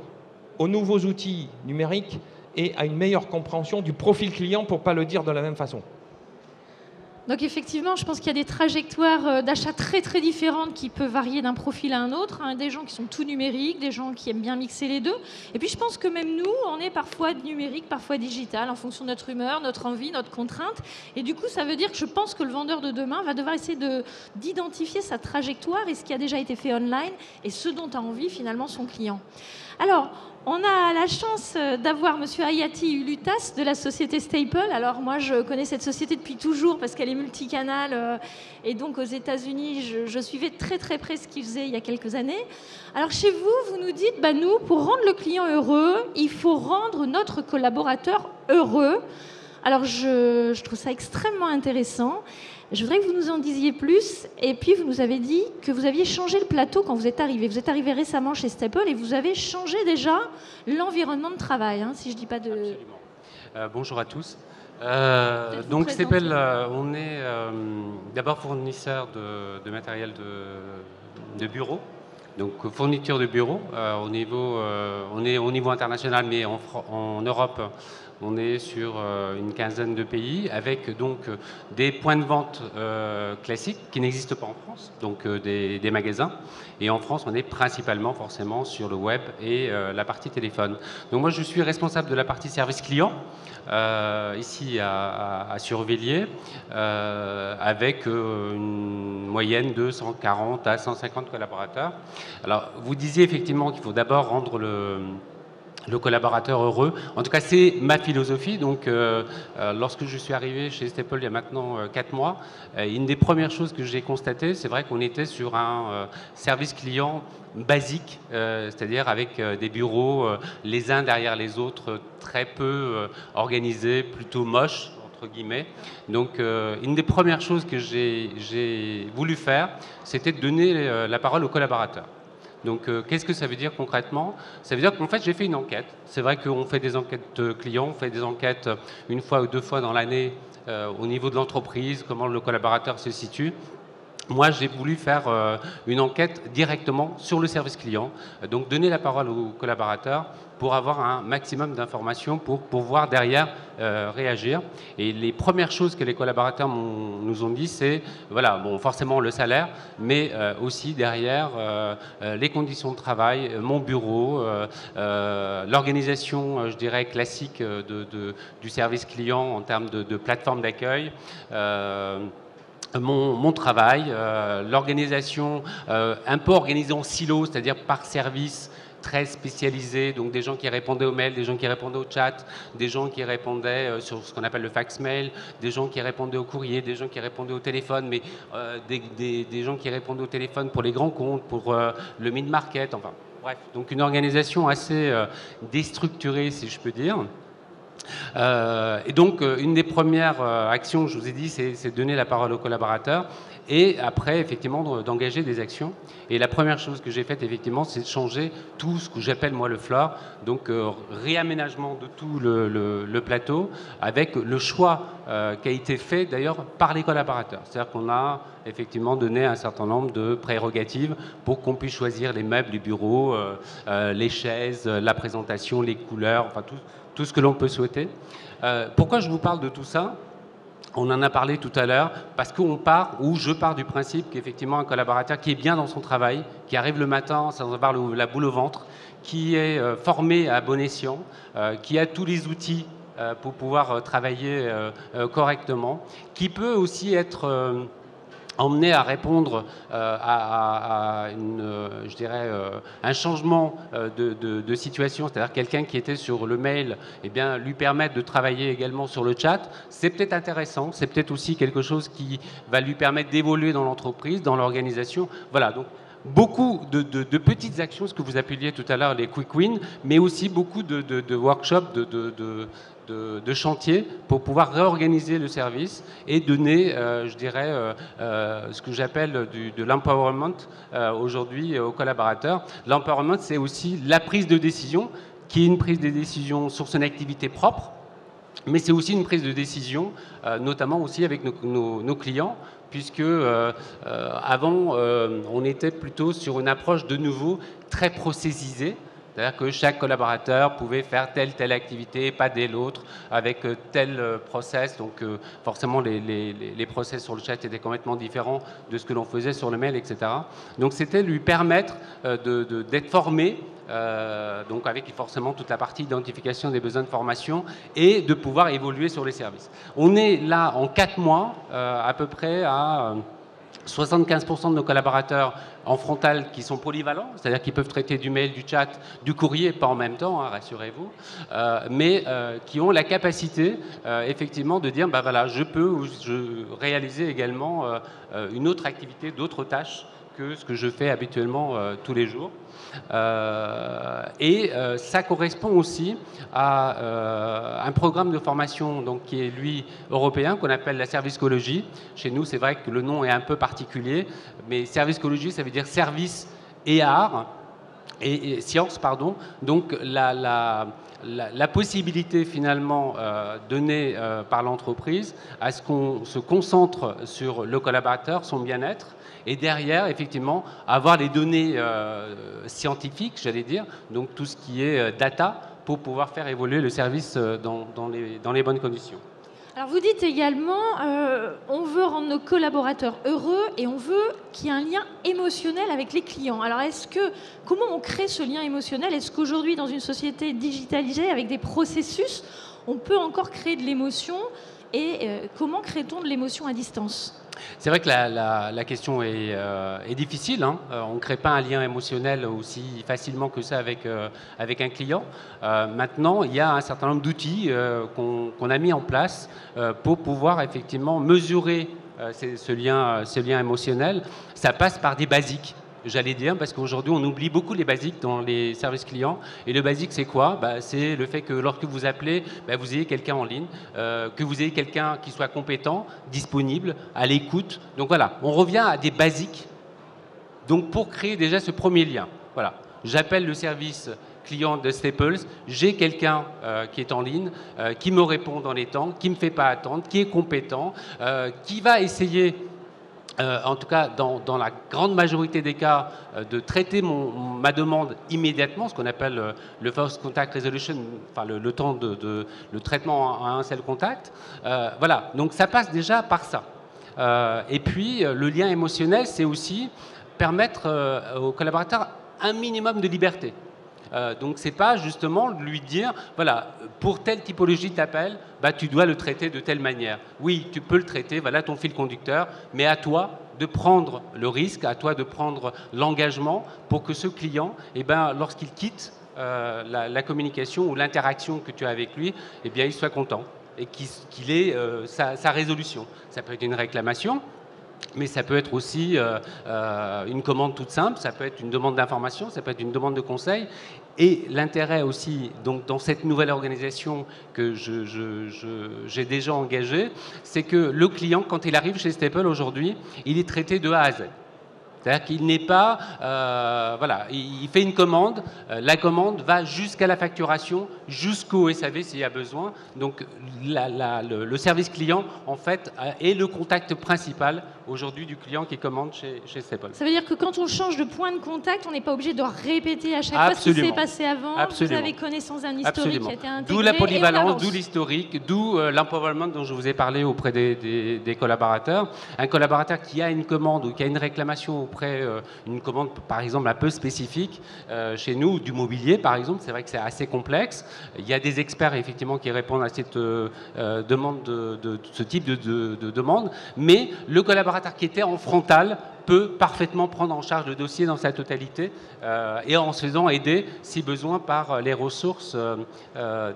[SPEAKER 3] aux nouveaux outils numériques et à une meilleure compréhension du profil client pour ne pas le dire de la même façon.
[SPEAKER 1] Donc effectivement, je pense qu'il y a des trajectoires d'achat très très différentes qui peuvent varier d'un profil à un autre. Hein. Des gens qui sont tout numériques, des gens qui aiment bien mixer les deux. Et puis je pense que même nous, on est parfois numérique, parfois digital, en fonction de notre humeur, notre envie, notre contrainte. Et du coup, ça veut dire que je pense que le vendeur de demain va devoir essayer d'identifier sa trajectoire et ce qui a déjà été fait online et ce dont a envie finalement son client. Alors, on a la chance d'avoir M. Hayati Ulutas de la société Staple. Alors moi, je connais cette société depuis toujours parce qu'elle est multicanale. Et donc aux États-Unis, je suivais très très près ce qu'ils faisaient il y a quelques années. Alors chez vous, vous nous dites, nous, pour rendre le client heureux, il faut rendre notre collaborateur heureux. Alors je trouve ça extrêmement intéressant. Je voudrais que vous nous en disiez plus. Et puis, vous nous avez dit que vous aviez changé le plateau quand vous êtes arrivé. Vous êtes arrivé récemment chez Staple et vous avez changé déjà l'environnement de travail, hein, si je ne dis pas de...
[SPEAKER 4] Absolument. Bonjour à tous. Donc, Staple, on est d'abord fournisseur de matériel de bureau. Donc, fourniture de bureau. On est au niveau international, mais en Europe, on est sur une quinzaine de pays avec donc des points de vente classiques qui n'existent pas en France, donc des magasins. Et en France, on est principalement forcément sur le web et la partie téléphone. Donc moi, je suis responsable de la partie service client ici à Survilliers avec une moyenne de 140 à 150 collaborateurs. Alors, vous disiez effectivement qu'il faut d'abord rendre le collaborateur heureux. En tout cas, c'est ma philosophie. Donc, lorsque je suis arrivé chez Staple il y a maintenant 4 mois, une des premières choses que j'ai constatées, c'est vrai qu'on était sur un service client basique, c'est-à-dire avec des bureaux les uns derrière les autres, très peu organisés, plutôt moches, entre guillemets. Donc, une des premières choses que j'ai voulu faire, c'était de donner la parole aux collaborateurs. Donc, qu'est-ce que ça veut dire concrètement? Ça veut dire qu'en fait, j'ai fait une enquête. C'est vrai qu'on fait des enquêtes clients, on fait des enquêtes une fois ou deux fois dans l'année au niveau de l'entreprise, comment le collaborateur se situe. Moi, j'ai voulu faire une enquête directement sur le service client, donc donner la parole aux collaborateurs pour avoir un maximum d'informations pour pouvoir derrière réagir. Et les premières choses que les collaborateurs nous ont dit, c'est voilà, bon, forcément le salaire, mais aussi derrière les conditions de travail, mon bureau, l'organisation, je dirais, classique du service client en termes de plateforme d'accueil. Mon travail, l'organisation un peu organisée en silo, c'est-à-dire par service très spécialisé, donc des gens qui répondaient aux mails, des gens qui répondaient au chat, des gens qui répondaient sur ce qu'on appelle le fax mail, des gens qui répondaient au courrier, des gens qui répondaient au téléphone, mais des gens qui répondaient au téléphone pour les grands comptes, pour le mid-market, enfin bref, donc une organisation assez déstructurée, si je peux dire. Et donc, une des premières actions, je vous ai dit, c'est donner la parole aux collaborateurs et après, effectivement, d'engager des actions. Et la première chose que j'ai faite, effectivement, c'est de changer tout ce que j'appelle, moi, le floor. Donc, réaménagement de tout le plateau avec le choix qui a été fait, d'ailleurs, par les collaborateurs. C'est-à-dire qu'on a, effectivement, donné un certain nombre de prérogatives pour qu'on puisse choisir les meubles, les bureaux, les chaises, la présentation, les couleurs, enfin, tout ce que l'on peut souhaiter. Pourquoi je vous parle de tout ça? On en a parlé tout à l'heure, parce je pars du principe qu'effectivement un collaborateur qui est bien dans son travail, qui arrive le matin sans avoir la boule au ventre, qui est formé à bon escient, qui a tous les outils pour pouvoir travailler correctement, qui peut aussi être emmené à répondre à je dirais, un changement de situation, c'est-à-dire quelqu'un qui était sur le mail, eh bien, lui permettre de travailler également sur le chat, c'est peut-être intéressant, c'est peut-être aussi quelque chose qui va lui permettre d'évoluer dans l'entreprise, dans l'organisation. Voilà, donc beaucoup de petites actions, ce que vous appeliez tout à l'heure les quick wins, mais aussi beaucoup de workshops, de chantier pour pouvoir réorganiser le service et donner, je dirais, ce que j'appelle de l'empowerment aujourd'hui aux collaborateurs. L'empowerment, c'est aussi la prise de décision, qui est une prise de décision sur son activité propre, mais c'est aussi une prise de décision, notamment aussi avec nos clients, puisque avant, on était plutôt sur une approche de nouveau très processisée. C'est-à-dire que chaque collaborateur pouvait faire telle activité, pas dès l'autre, avec tel process. Donc forcément, les process sur le chat étaient complètement différents de ce que l'on faisait sur le mail, etc. Donc c'était lui permettre d'être formé, donc avec forcément toute la partie identification des besoins de formation et de pouvoir évoluer sur les services. On est là en 4 mois, à peu près à 75% de nos collaborateurs en frontal qui sont polyvalents, c'est-à-dire qu'ils peuvent traiter du mail, du chat, du courrier, pas en même temps, hein, rassurez-vous, mais qui ont la capacité effectivement de dire, bah voilà, je peux réaliser également une autre activité, d'autres tâches que ce que je fais habituellement tous les jours. Ça correspond aussi à un programme de formation donc, qui est, lui, européen, qu'on appelle la servicologie. Chez nous, c'est vrai que le nom est un peu particulier, mais servicologie, ça veut dire service et art, et science, pardon. Donc, la possibilité finalement donnée par l'entreprise à ce qu'on se concentre sur le collaborateur, son bien-être, et derrière, effectivement, avoir les données scientifiques, j'allais dire, donc tout ce qui est data, pour pouvoir faire évoluer le service dans les bonnes conditions.
[SPEAKER 1] Alors vous dites également, on veut rendre nos collaborateurs heureux et on veut qu'il y ait un lien émotionnel avec les clients. Alors comment on crée ce lien émotionnel? Est-ce qu'aujourd'hui, dans une société digitalisée, avec des processus, on peut encore créer de l'émotion? Et comment crée-t-on de l'émotion à distance?
[SPEAKER 4] C'est vrai que la question est difficile. Hein. On ne crée pas un lien émotionnel aussi facilement que ça avec un client. Maintenant, il y a un certain nombre d'outils qu'on a mis en place pour pouvoir effectivement mesurer ce lien émotionnel. Ça passe par des basiques. J'allais dire, parce qu'aujourd'hui, on oublie beaucoup les basiques dans les services clients. Et le basique, c'est quoi? C'est le fait que lorsque vous appelez, vous ayez quelqu'un en ligne, que vous ayez quelqu'un qui soit compétent, disponible, à l'écoute. Donc voilà, on revient à des basiques donc pour créer déjà ce premier lien. Voilà, j'appelle le service client de Staples, j'ai quelqu'un qui est en ligne, qui me répond dans les temps, qui ne me fait pas attendre, qui est compétent, qui va essayer... en tout cas, dans la grande majorité des cas, de traiter ma demande immédiatement, ce qu'on appelle le First Contact Resolution, enfin le temps le traitement à un seul contact. Voilà, donc ça passe déjà par ça. Et puis, le lien émotionnel, c'est aussi permettre aux collaborateurs un minimum de liberté. Donc, c'est pas justement lui dire, voilà, pour telle typologie d'appel, tu dois le traiter de telle manière. Oui, tu peux le traiter, voilà ton fil conducteur, mais à toi de prendre le risque, à toi de prendre l'engagement pour que ce client, lorsqu'il quitte la communication ou l'interaction que tu as avec lui, il soit content et qu'il ait sa résolution. Ça peut être une réclamation, mais ça peut être aussi une commande toute simple, ça peut être une demande d'information, ça peut être une demande de conseil. Et l'intérêt aussi, donc, dans cette nouvelle organisation que j'ai déjà engagée, c'est que le client, quand il arrive chez Staples aujourd'hui, il est traité de A à Z. C'est-à-dire qu'il n'est pas... voilà, il fait une commande, la commande va jusqu'à la facturation, jusqu'au SAV s'il y a besoin. Donc le service client, en fait, est le contact principal aujourd'hui du client qui commande chez Staples.
[SPEAKER 1] Ça veut dire que quand on change de point de contact, on n'est pas obligé de répéter à chaque fois ce qui s'est passé avant.
[SPEAKER 4] Absolument.
[SPEAKER 1] Vous avez connaissance d'un historique qui a été intégré.
[SPEAKER 4] D'où la polyvalence, d'où l'historique, d'où l'empowerment dont je vous ai parlé auprès des collaborateurs. Un collaborateur qui a une commande ou qui a une réclamation auprès d'une commande, par exemple, un peu spécifique, chez nous, du mobilier, par exemple, c'est vrai que c'est assez complexe. Il y a des experts, effectivement, qui répondent à cette demande de ce type de demande, mais le collaborateur qui était en frontal peut parfaitement prendre en charge le dossier dans sa totalité et en se faisant aider, si besoin, par les ressources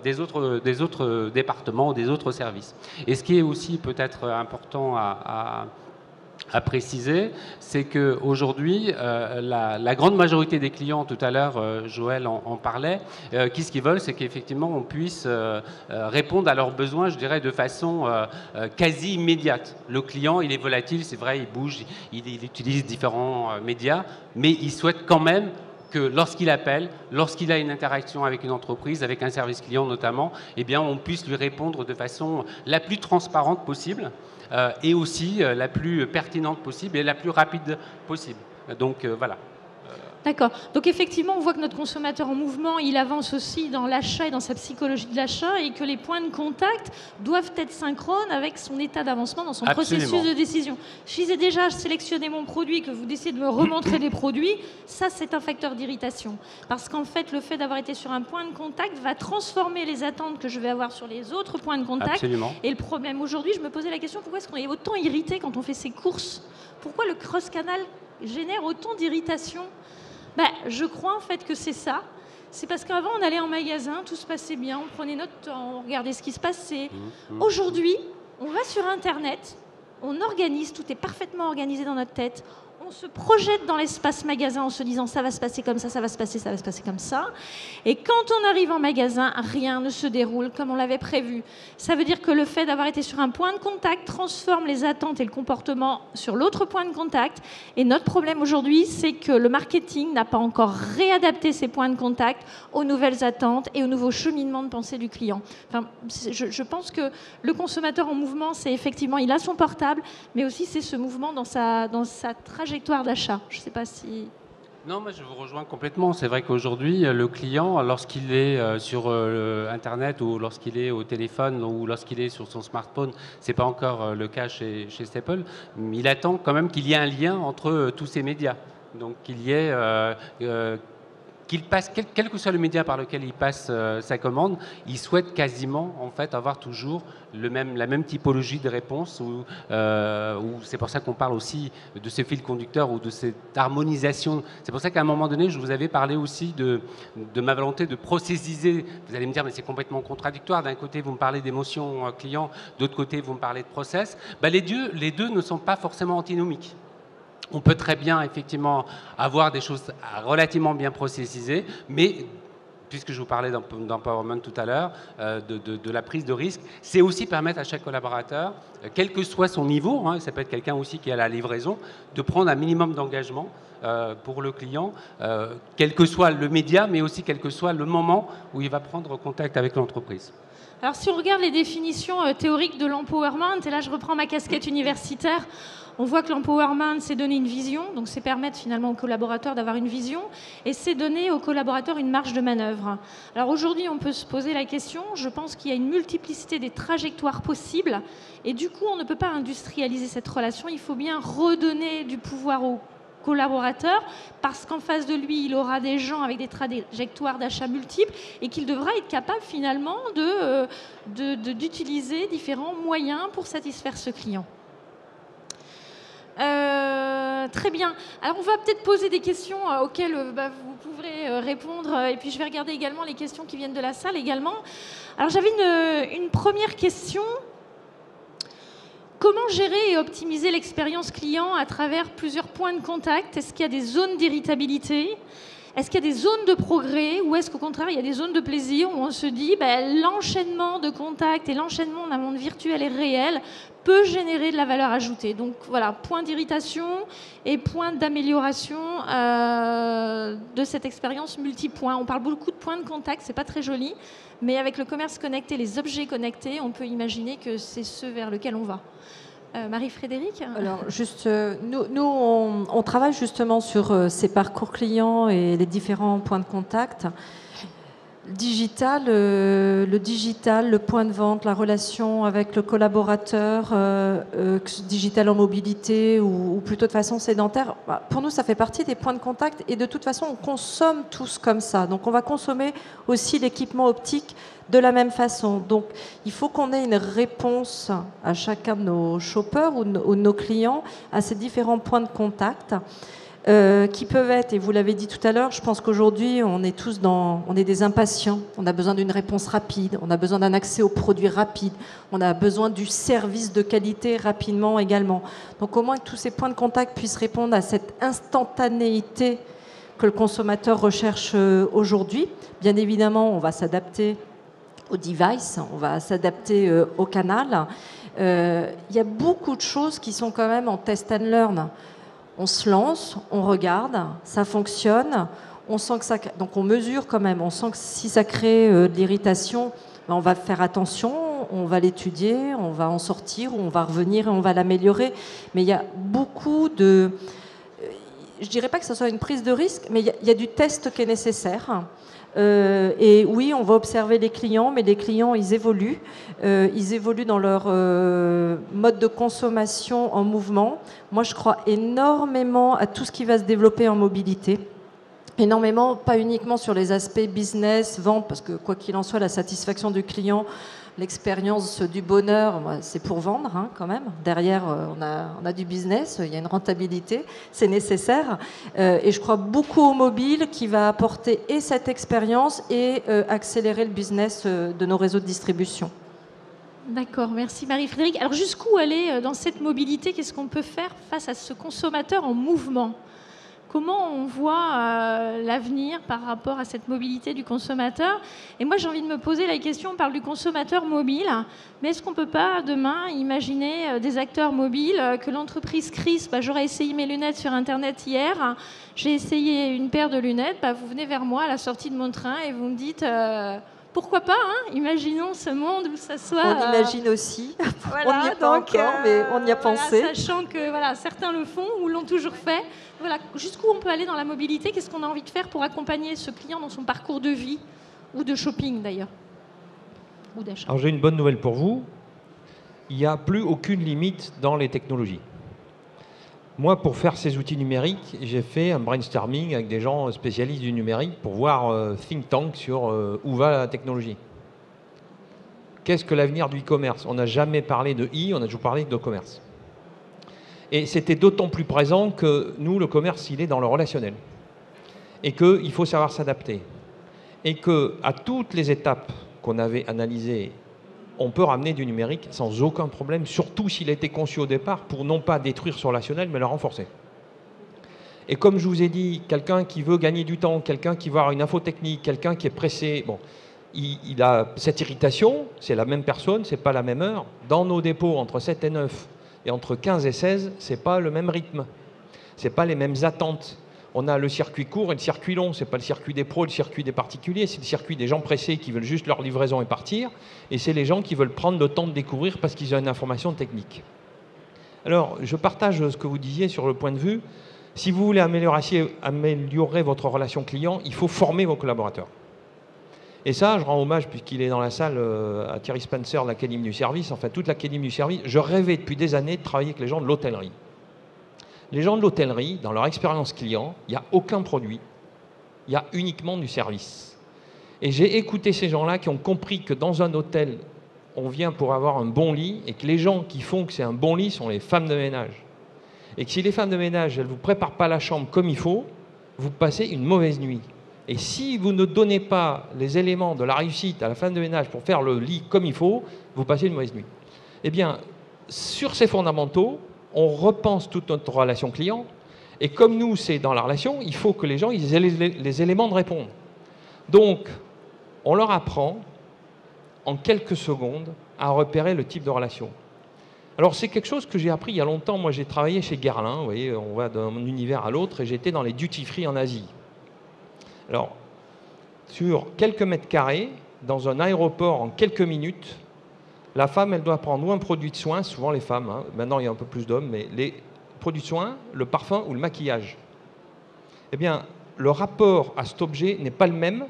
[SPEAKER 4] des autres départements ou des autres services. Et ce qui est aussi peut-être important à préciser, c'est qu'aujourd'hui, la grande majorité des clients, tout à l'heure, Joël en parlait, ce qu'ils veulent, c'est qu'effectivement, on puisse répondre à leurs besoins, je dirais, de façon quasi immédiate. Le client, il est volatile, c'est vrai, il bouge, il utilise différents médias, mais il souhaite quand même que lorsqu'il appelle, lorsqu'il a une interaction avec une entreprise, avec un service client notamment, on puisse lui répondre de façon la plus transparente possible et aussi la plus pertinente possible et la plus rapide possible. Donc voilà.
[SPEAKER 1] D'accord. Donc effectivement, on voit que notre consommateur en mouvement, il avance aussi dans l'achat et dans sa psychologie de l'achat et que les points de contact doivent être synchrones avec son état d'avancement dans son processus de décision. Je disais déjà, sélectionner mon produit, que vous décidez de me remontrer des produits, ça c'est un facteur d'irritation. Parce qu'en fait, le fait d'avoir été sur un point de contact va transformer les attentes que je vais avoir sur les autres points de contact.
[SPEAKER 4] Absolument.
[SPEAKER 1] Et le problème aujourd'hui, je me posais la question, pourquoi est-ce qu'on est autant irrité quand on fait ses courses? Pourquoi le cross-canal génère autant d'irritation? Je crois en fait que c'est ça. C'est parce qu'avant, on allait en magasin, tout se passait bien, on prenait notre temps, on regardait ce qui se passait. Aujourd'hui, on va sur Internet, on organise, tout est parfaitement organisé dans notre tête. On se projette dans l'espace magasin en se disant ça va se passer comme ça va se passer comme ça. Et quand on arrive en magasin, rien ne se déroule comme on l'avait prévu. Ça veut dire que le fait d'avoir été sur un point de contact transforme les attentes et le comportement sur l'autre point de contact. Et notre problème aujourd'hui, c'est que le marketing n'a pas encore réadapté ces points de contact aux nouvelles attentes et aux nouveaux cheminements de pensée du client. Enfin, je pense que le consommateur en mouvement, c'est effectivement, il a son portable, mais aussi c'est ce mouvement dans sa trajectoire d'achat. Je ne sais pas si...
[SPEAKER 4] Non, moi je vous rejoins complètement. C'est vrai qu'aujourd'hui, le client, lorsqu'il est sur Internet ou lorsqu'il est au téléphone ou lorsqu'il est sur son smartphone, ce n'est pas encore le cas chez Staple, mais il attend quand même qu'il y ait un lien entre tous ces médias. Donc qu'il y ait... qu'il passe, quel que soit le média par lequel il passe sa commande, il souhaite quasiment en fait avoir toujours la même typologie de réponse. C'est pour ça qu'on parle aussi de ce fil conducteur ou de cette harmonisation. C'est pour ça qu'à un moment donné, je vous avais parlé aussi de ma volonté de processiser. Vous allez me dire, mais c'est complètement contradictoire. D'un côté, vous me parlez d'émotion client, d'autre côté, vous me parlez de process. Les deux ne sont pas forcément antinomiques. On peut très bien, effectivement, avoir des choses relativement bien processisées, mais, puisque je vous parlais d'empowerment tout à l'heure, de la prise de risque, c'est aussi permettre à chaque collaborateur, quel que soit son niveau, ça peut être quelqu'un aussi qui a la livraison, de prendre un minimum d'engagement pour le client, quel que soit le média, mais aussi quel que soit le moment où il va prendre contact avec l'entreprise.
[SPEAKER 1] Alors, si on regarde les définitions théoriques de l'empowerment, et là, je reprends ma casquette universitaire, on voit que l'empowerment, c'est donner une vision, donc c'est permettre finalement aux collaborateurs d'avoir une vision, et c'est donner aux collaborateurs une marge de manœuvre. Alors aujourd'hui, on peut se poser la question, je pense qu'il y a une multiplicité des trajectoires possibles, et du coup, on ne peut pas industrialiser cette relation, il faut bien redonner du pouvoir aux collaborateur, parce qu'en face de lui, il aura des gens avec des trajectoires d'achat multiples et qu'il devra être capable finalement d'utiliser différents moyens pour satisfaire ce client. Très bien. Alors on va peut-être poser des questions auxquelles vous pourrez répondre, et puis je vais regarder également les questions qui viennent de la salle également. Alors j'avais une première question. Comment gérer et optimiser l'expérience client à travers plusieurs points de contact? Est-ce qu'il y a des zones d'irritabilité? Est-ce qu'il y a des zones de progrès? Ou est-ce qu'au contraire, il y a des zones de plaisir où on se dit l'enchaînement de contacts et l'enchaînement d'un monde virtuel et réel peut générer de la valeur ajoutée? Donc voilà, point d'irritation et point d'amélioration de cette expérience multipoint. On parle beaucoup de points de contact, c'est pas très joli, mais avec le commerce connecté, les objets connectés, on peut imaginer que c'est ce vers lequel on va. Marie-Frédérique? Alors,
[SPEAKER 2] juste, nous on travaille justement sur ces parcours clients et les différents points de contact. Le digital, le point de vente, la relation avec le collaborateur, digital en mobilité ou plutôt de façon sédentaire, pour nous, ça fait partie des points de contact et de toute façon, on consomme tous comme ça. Donc, on va consommer aussi l'équipement optique de la même façon. Donc, il faut qu'on ait une réponse à chacun de nos shoppers ou de nos clients à ces différents points de contact. Qui peuvent être, et vous l'avez dit tout à l'heure, je pense qu'aujourd'hui, on est des impatients. On a besoin d'une réponse rapide, on a besoin d'un accès aux produits rapide, on a besoin du service de qualité rapidement également. Donc, au moins que tous ces points de contact puissent répondre à cette instantanéité que le consommateur recherche aujourd'hui. Bien évidemment, on va s'adapter au device, on va s'adapter au canal. Il y a beaucoup de choses qui sont quand même en test and learn. On se lance, on regarde, ça fonctionne, on sent que ça, donc on mesure quand même, on sent que si ça crée de l'irritation, on va faire attention, on va l'étudier, on va en sortir, on va revenir et on va l'améliorer. Mais il y a beaucoup de... je dirais pas que ce soit une prise de risque, mais il y a du test qui est nécessaire. Et oui, on va observer les clients, mais les clients, ils évoluent dans leur mode de consommation en mouvement. Moi, je crois énormément à tout ce qui va se développer en mobilité. Énormément, pas uniquement sur les aspects business, vente, parce que quoi qu'il en soit, la satisfaction du client, l'expérience du bonheur, c'est pour vendre quand même. Derrière, on a du business, il y a une rentabilité, c'est nécessaire. Et je crois beaucoup au mobile qui va apporter et cette expérience et accélérer le business de nos réseaux de distribution.
[SPEAKER 1] D'accord, merci Marie-Frédérique. Alors jusqu'où aller dans cette mobilité? Qu'est-ce qu'on peut faire face à ce consommateur en mouvement? Comment on voit l'avenir par rapport à cette mobilité du consommateur? Et moi, j'ai envie de me poser la question, on parle du consommateur mobile, mais est-ce qu'on ne peut pas, demain, imaginer des acteurs mobiles, que l'entreprise CRIS, j'aurais essayé mes lunettes sur Internet hier, j'ai essayé une paire de lunettes, vous venez vers moi à la sortie de mon train et vous me dites... pourquoi pas, imaginons ce monde où ça soit...
[SPEAKER 2] On imagine aussi, voilà, on n'y est pas encore, mais on y a pensé.
[SPEAKER 1] Voilà, sachant que certains le font ou l'ont toujours fait. Voilà, jusqu'où on peut aller dans la mobilité? Qu'est-ce qu'on a envie de faire pour accompagner ce client dans son parcours de vie ou de shopping d'ailleurs, ou d'achat?
[SPEAKER 3] Alors j'ai une bonne nouvelle pour vous, il n'y a plus aucune limite dans les technologies. Moi, pour faire ces outils numériques, j'ai fait un brainstorming avec des gens spécialistes du numérique pour voir think tank sur où va la technologie. Qu'est-ce que l'avenir du e-commerce? On n'a jamais parlé de on a toujours parlé de commerce. Et c'était d'autant plus présent que nous, le commerce, il est dans le relationnel. Et qu'il faut savoir s'adapter. Et qu'à toutes les étapes qu'on avait analysées, on peut ramener du numérique sans aucun problème, surtout s'il a été conçu au départ pour non pas détruire son relationnel, mais le renforcer. Et comme je vous ai dit, quelqu'un qui veut gagner du temps, quelqu'un qui veut avoir une info technique, quelqu'un qui est pressé, il a cette irritation, c'est la même personne, c'est pas la même heure. Dans nos dépôts, entre 7 et 9 et entre 15 et 16, c'est pas le même rythme, c'est pas les mêmes attentes. On a le circuit court et le circuit long. Ce n'est pas le circuit des pros, le circuit des particuliers. C'est le circuit des gens pressés qui veulent juste leur livraison et partir. Et c'est les gens qui veulent prendre le temps de découvrir parce qu'ils ont une information technique. Alors, je partage ce que vous disiez sur le point de vue. Si vous voulez améliorer votre relation client, il faut former vos collaborateurs. Et ça, je rends hommage, puisqu'il est dans la salle, à Thierry Spencer de l'Académie du Service, enfin toute l'Académie du Service. Je rêvais depuis des années de travailler avec les gens de l'hôtellerie. Les gens de l'hôtellerie, dans leur expérience client, il n'y a aucun produit, il y a uniquement du service. Et j'ai écouté ces gens-là qui ont compris que dans un hôtel, on vient pour avoir un bon lit et que les gens qui font que c'est un bon lit sont les femmes de ménage. Et que si les femmes de ménage, elles ne vous préparent pas la chambre comme il faut, vous passez une mauvaise nuit. Et si vous ne donnez pas les éléments de la réussite à la femme de ménage pour faire le lit comme il faut, vous passez une mauvaise nuit. Eh bien, sur ces fondamentaux, on repense toute notre relation client. Et comme nous, c'est dans la relation, il faut que les gens ils aient les éléments de répondre. Donc, on leur apprend, en quelques secondes, à repérer le type de relation. Alors, c'est quelque chose que j'ai appris il y a longtemps. Moi, j'ai travaillé chez Guerlain. Vous voyez, on va d'un univers à l'autre. Et j'étais dans les duty-free en Asie. Alors, sur quelques mètres carrés, dans un aéroport, en quelques minutes, la femme, elle doit prendre ou un produit de soin, souvent les femmes, maintenant il y a un peu plus d'hommes, mais les produits de soin, le parfum ou le maquillage. Eh bien, le rapport à cet objet n'est pas le même,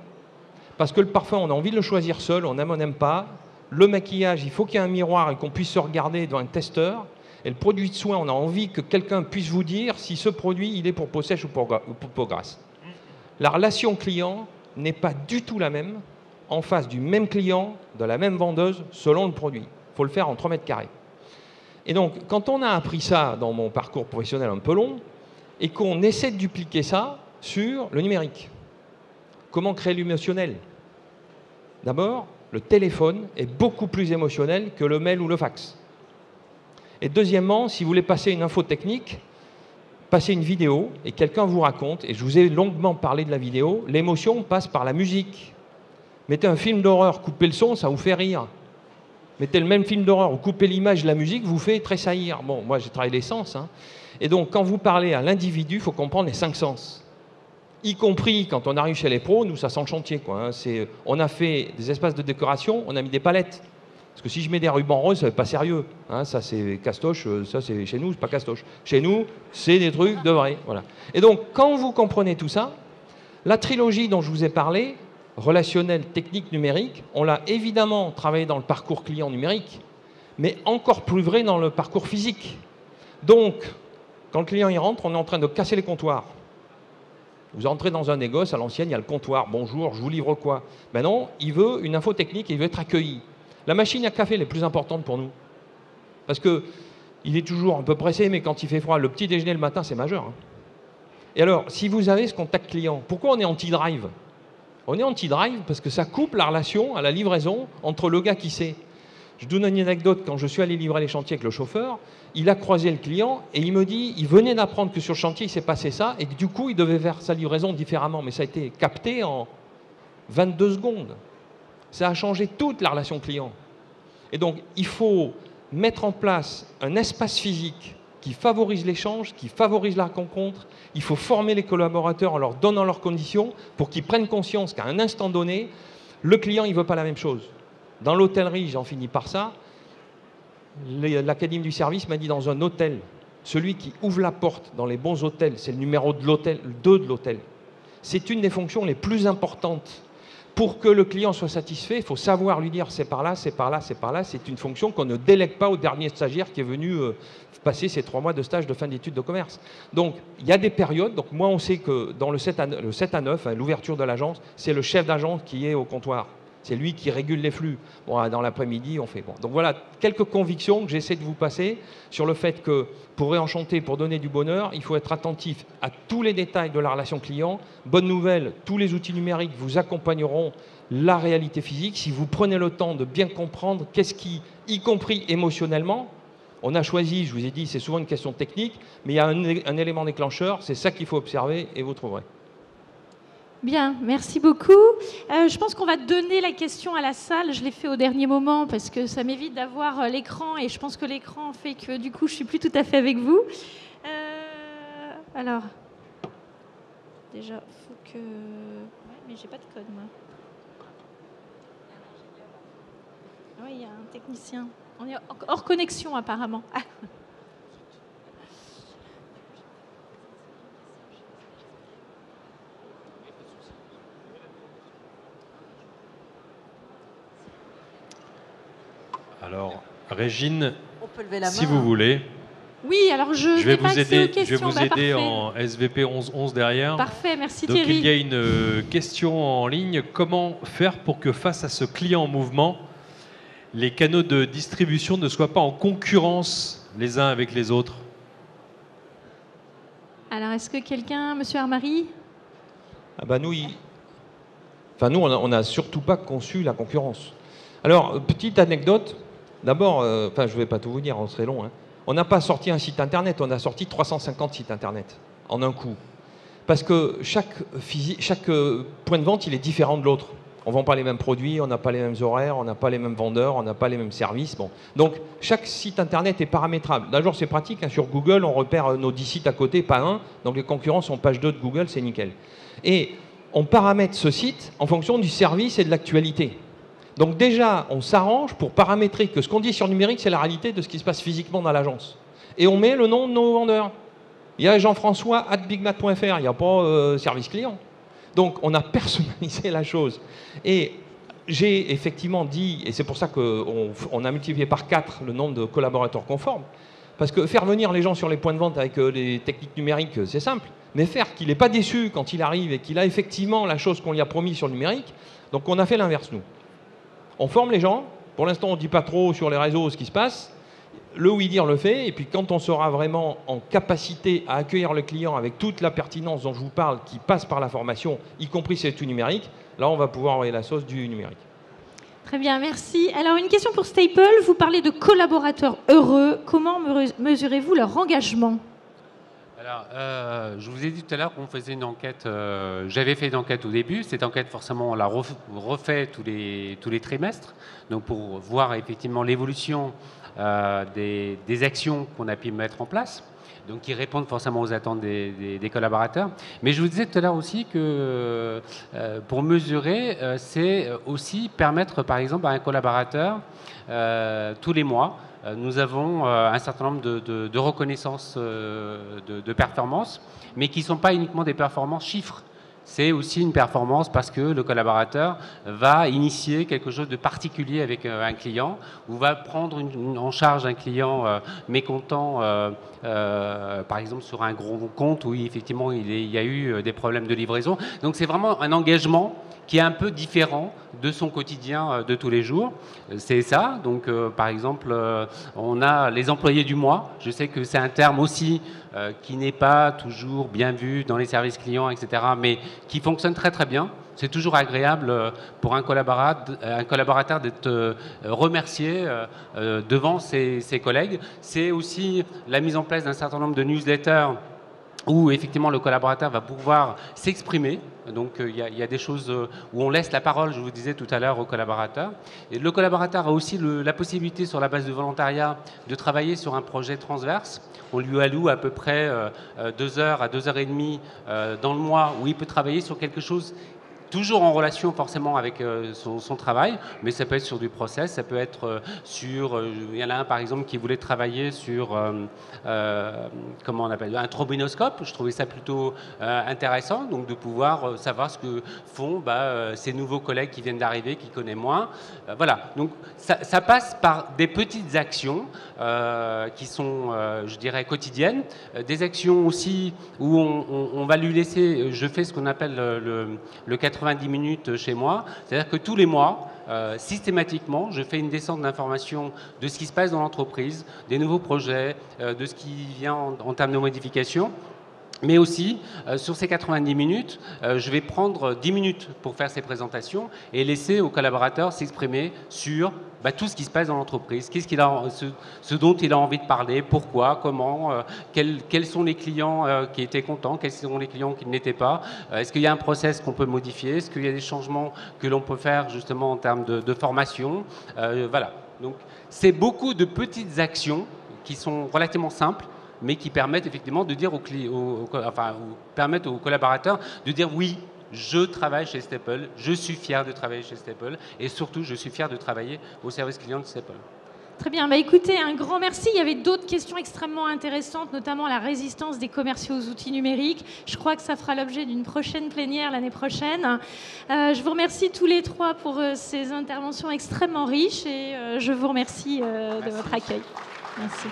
[SPEAKER 3] parce que le parfum, on a envie de le choisir seul, on aime, on n'aime pas. Le maquillage, il faut qu'il y ait un miroir et qu'on puisse se regarder devant un testeur. Et le produit de soin, on a envie que quelqu'un puisse vous dire si ce produit, il est pour peau sèche ou pour peau grasse. La relation client n'est pas du tout la même en face du même client, de la même vendeuse, selon le produit. Il faut le faire en 3 mètres carrés. Et donc, quand on a appris ça dans mon parcours professionnel un peu long, et qu'on essaie de dupliquer ça sur le numérique, comment créer l'émotionnel? D'abord, le téléphone est beaucoup plus émotionnel que le mail ou le fax. Et deuxièmement, si vous voulez passer une info technique, passez une vidéo et quelqu'un vous raconte, et je vous ai longuement parlé de la vidéo, l'émotion passe par la musique. Mettez un film d'horreur, coupez le son, ça vous fait rire. Mettez le même film d'horreur, vous coupez l'image, la musique, vous fait tressaillir. Bon, moi j'ai travaillé les sens. Et donc quand vous parlez à l'individu, il faut comprendre les 5 sens. Y compris quand on arrive chez les pros, nous ça sent le chantier. On a fait des espaces de décoration, on a mis des palettes. Parce que si je mets des rubans roses, ça n'est pas sérieux. Hein, ça, c'est castoche. Ça, c'est chez nous, c'est pas castoche. Chez nous, c'est des trucs de vrai. Voilà. Et donc, quand vous comprenez tout ça, la trilogie dont je vous ai parlé, relationnel, technique, numérique, on l'a évidemment travaillé dans le parcours client numérique, mais encore plus vrai dans le parcours physique. Donc, quand le client y rentre, on est en train de casser les comptoirs. Vous entrez dans un négoce, à l'ancienne, il y a le comptoir. Bonjour, je vous livre quoi? Ben non, il veut une info technique et il veut être accueilli. La machine à café est la plus importante pour nous. Parce qu'il est toujours un peu pressé, mais quand il fait froid, le petit déjeuner le matin, c'est majeur. Hein. Et alors, si vous avez ce contact client, pourquoi on est anti-drive? On est anti-drive parce que ça coupe la relation à la livraison entre le gars qui sait. Je donne une anecdote, quand je suis allé livrer les chantiers avec le chauffeur, il a croisé le client et il me dit, il venait d'apprendre que sur le chantier, il s'est passé ça et que du coup, il devait faire sa livraison différemment. Mais ça a été capté en 22 secondes. Ça a changé toute la relation client. Et donc, il faut mettre en place un espace physique qui favorise l'échange, qui favorise la rencontre. Il faut former les collaborateurs en leur donnant leurs conditions pour qu'ils prennent conscience qu'à un instant donné, le client, il ne veut pas la même chose. Dans l'hôtellerie, j'en finis par ça. L'Académie du service m'a dit dans un hôtel, celui qui ouvre la porte dans les bons hôtels, c'est le numéro de l'hôtel, le 2 de l'hôtel. C'est une des fonctions les plus importantes. Pour que le client soit satisfait, il faut savoir lui dire c'est par là, c'est par là, c'est par là. C'est une fonction qu'on ne délègue pas au dernier stagiaire qui est venu passer ses 3 mois de stage de fin d'études de commerce. Donc, il y a des périodes. Donc, moi, on sait que dans le 7 à 9, hein, l'ouverture de l'agence, c'est le chef d'agence qui est au comptoir. C'est lui qui régule les flux. Bon, dans l'après-midi, on fait bon. Donc voilà, quelques convictions que j'essaie de vous passer sur le fait que pour réenchanter, pour donner du bonheur, il faut être attentif à tous les détails de la relation client. Bonne nouvelle, tous les outils numériques vous accompagneront la réalité physique. Si vous prenez le temps de bien comprendre qu'est-ce qui, y compris émotionnellement, on a choisi, je vous ai dit, c'est souvent une question technique, mais il y a un élément déclencheur, c'est ça qu'il faut observer et vous trouverez.
[SPEAKER 1] Bien, merci beaucoup. Je pense qu'on va donner la question à la salle. Je l'ai fait au dernier moment parce que ça m'évite d'avoir l'écran et je pense que l'écran fait que du coup je suis plus tout à fait avec vous. Alors, déjà, faut que... Ouais, mais j'ai pas de code, moi. Oui, il y a un technicien. On est hors connexion apparemment. Ah.
[SPEAKER 5] Alors, Régine,
[SPEAKER 2] on peut lever la
[SPEAKER 5] si
[SPEAKER 2] main,
[SPEAKER 5] vous voulez,
[SPEAKER 1] oui, alors je vais
[SPEAKER 5] vous aider, je vais vous aider
[SPEAKER 1] parfait.
[SPEAKER 5] en SVP 1111 derrière.
[SPEAKER 1] Parfait, merci
[SPEAKER 5] Donc,
[SPEAKER 1] Thierry.
[SPEAKER 5] il y a une question en ligne. Comment faire pour que face à ce client en mouvement, les canaux de distribution ne soient pas en concurrence les uns avec les autres?
[SPEAKER 1] Alors, est-ce que quelqu'un, Monsieur Armari?
[SPEAKER 3] Ah bah nous, on n'a surtout pas conçu la concurrence. Alors, petite anecdote. D'abord, je ne vais pas tout vous dire, on serait long. Hein. On n'a pas sorti un site internet, on a sorti 350 sites internet en un coup. Parce que chaque point de vente, il est différent de l'autre. On ne vend pas les mêmes produits, on n'a pas les mêmes horaires, on n'a pas les mêmes vendeurs, on n'a pas les mêmes services. Bon. Donc, chaque site internet est paramétrable. D'abord, c'est pratique. Hein, sur Google, on repère nos 10 sites à côté, pas un. Donc, les concurrents sont page 2 de Google, c'est nickel. Et on paramètre ce site en fonction du service et de l'actualité. Donc déjà, on s'arrange pour paramétrer que ce qu'on dit sur numérique, c'est la réalité de ce qui se passe physiquement dans l'agence. Et on met le nom de nos vendeurs. Il y a Jean-François@bigmat.fr, il n'y a pas service client. Donc on a personnalisé la chose. Et j'ai effectivement dit, et c'est pour ça qu'on a multiplié par 4 le nombre de collaborateurs conformes, parce que faire venir les gens sur les points de vente avec les techniques numériques, c'est simple, mais faire qu'il n'est pas déçu quand il arrive et qu'il a effectivement la chose qu'on lui a promis sur le numérique, donc on a fait l'inverse, nous. On forme les gens. Pour l'instant, on ne dit pas trop sur les réseaux ce qui se passe. Le oui-dire le fait. Et puis, quand on sera vraiment en capacité à accueillir le client avec toute la pertinence dont je vous parle, qui passe par la formation, y compris c'est tout numérique, là, on va pouvoir envoyer la sauce du numérique.
[SPEAKER 1] Très bien, merci. Alors, une question pour Staple. Vous parlez de collaborateurs heureux. Comment mesurez-vous leur engagement ?
[SPEAKER 4] Alors, je vous ai dit tout à l'heure qu'on faisait une enquête. J'avais fait une enquête au début. Cette enquête, forcément, on la refait tous les trimestres. Donc, pour voir effectivement l'évolution des actions qu'on a pu mettre en place, donc qui répondent forcément aux attentes des collaborateurs. Mais je vous disais tout à l'heure aussi que pour mesurer, c'est aussi permettre par exemple à un collaborateur, tous les mois, nous avons un certain nombre de reconnaissances de performances, mais qui ne sont pas uniquement des performances chiffres. C'est aussi une performance parce que le collaborateur va initier quelque chose de particulier avec un client ou va prendre en charge un client mécontent, par exemple sur un gros compte où effectivement il y a eu des problèmes de livraison. Donc c'est vraiment un engagement qui est un peu différent de son quotidien de tous les jours. C'est ça. Donc, par exemple, on a les employés du mois. Je sais que c'est un terme aussi qui n'est pas toujours bien vu dans les services clients, etc., mais qui fonctionne très très bien. C'est toujours agréable pour un collaborateur d'être remercié devant ses collègues. C'est aussi la mise en place d'un certain nombre de newsletters où effectivement le collaborateur va pouvoir s'exprimer. Donc il y a des choses où on laisse la parole, je vous disais tout à l'heure, au collaborateur. Et le collaborateur a aussi la possibilité, sur la base de volontariat, de travailler sur un projet transverse. On lui alloue à peu près 2 heures à 2 heures et demie dans le mois où il peut travailler sur quelque chose toujours en relation forcément avec son travail, mais ça peut être sur du process, ça peut être sur... il y en a un par exemple qui voulait travailler sur, comment on appelle, un trombinoscope. Je trouvais ça plutôt intéressant, donc de pouvoir savoir ce que font ces nouveaux collègues qui viennent d'arriver, qui connaissent moins. Voilà, donc ça passe par des petites actions qui sont, je dirais, quotidiennes, des actions aussi où on va lui laisser, je fais ce qu'on appelle le 90 minutes chez moi, c'est-à-dire que tous les mois, systématiquement, je fais une descente d'informations de ce qui se passe dans l'entreprise, des nouveaux projets, de ce qui vient en termes de modifications. Mais aussi, sur ces 90 minutes, je vais prendre 10 minutes pour faire ces présentations et laisser aux collaborateurs s'exprimer sur tout ce qui se passe dans l'entreprise, ce dont il a envie de parler, pourquoi, comment, quels sont les clients qui étaient contents, quels sont les clients qui ne l'étaient pas, est-ce qu'il y a un process qu'on peut modifier, est-ce qu'il y a des changements que l'on peut faire justement en termes de formation. Voilà, donc c'est beaucoup de petites actions qui sont relativement simples, mais qui permettent effectivement de dire permettent aux collaborateurs de dire oui, je travaille chez Staple, je suis fier de travailler chez Staple et surtout je suis fier de travailler au service client de Staple.
[SPEAKER 1] Très bien. Écoutez, un grand merci. Il y avait d'autres questions extrêmement intéressantes, notamment la résistance des commerciaux aux outils numériques. Je crois que ça fera l'objet d'une prochaine plénière l'année prochaine. Je vous remercie tous les trois pour ces interventions extrêmement riches et je vous remercie de votre accueil. Merci.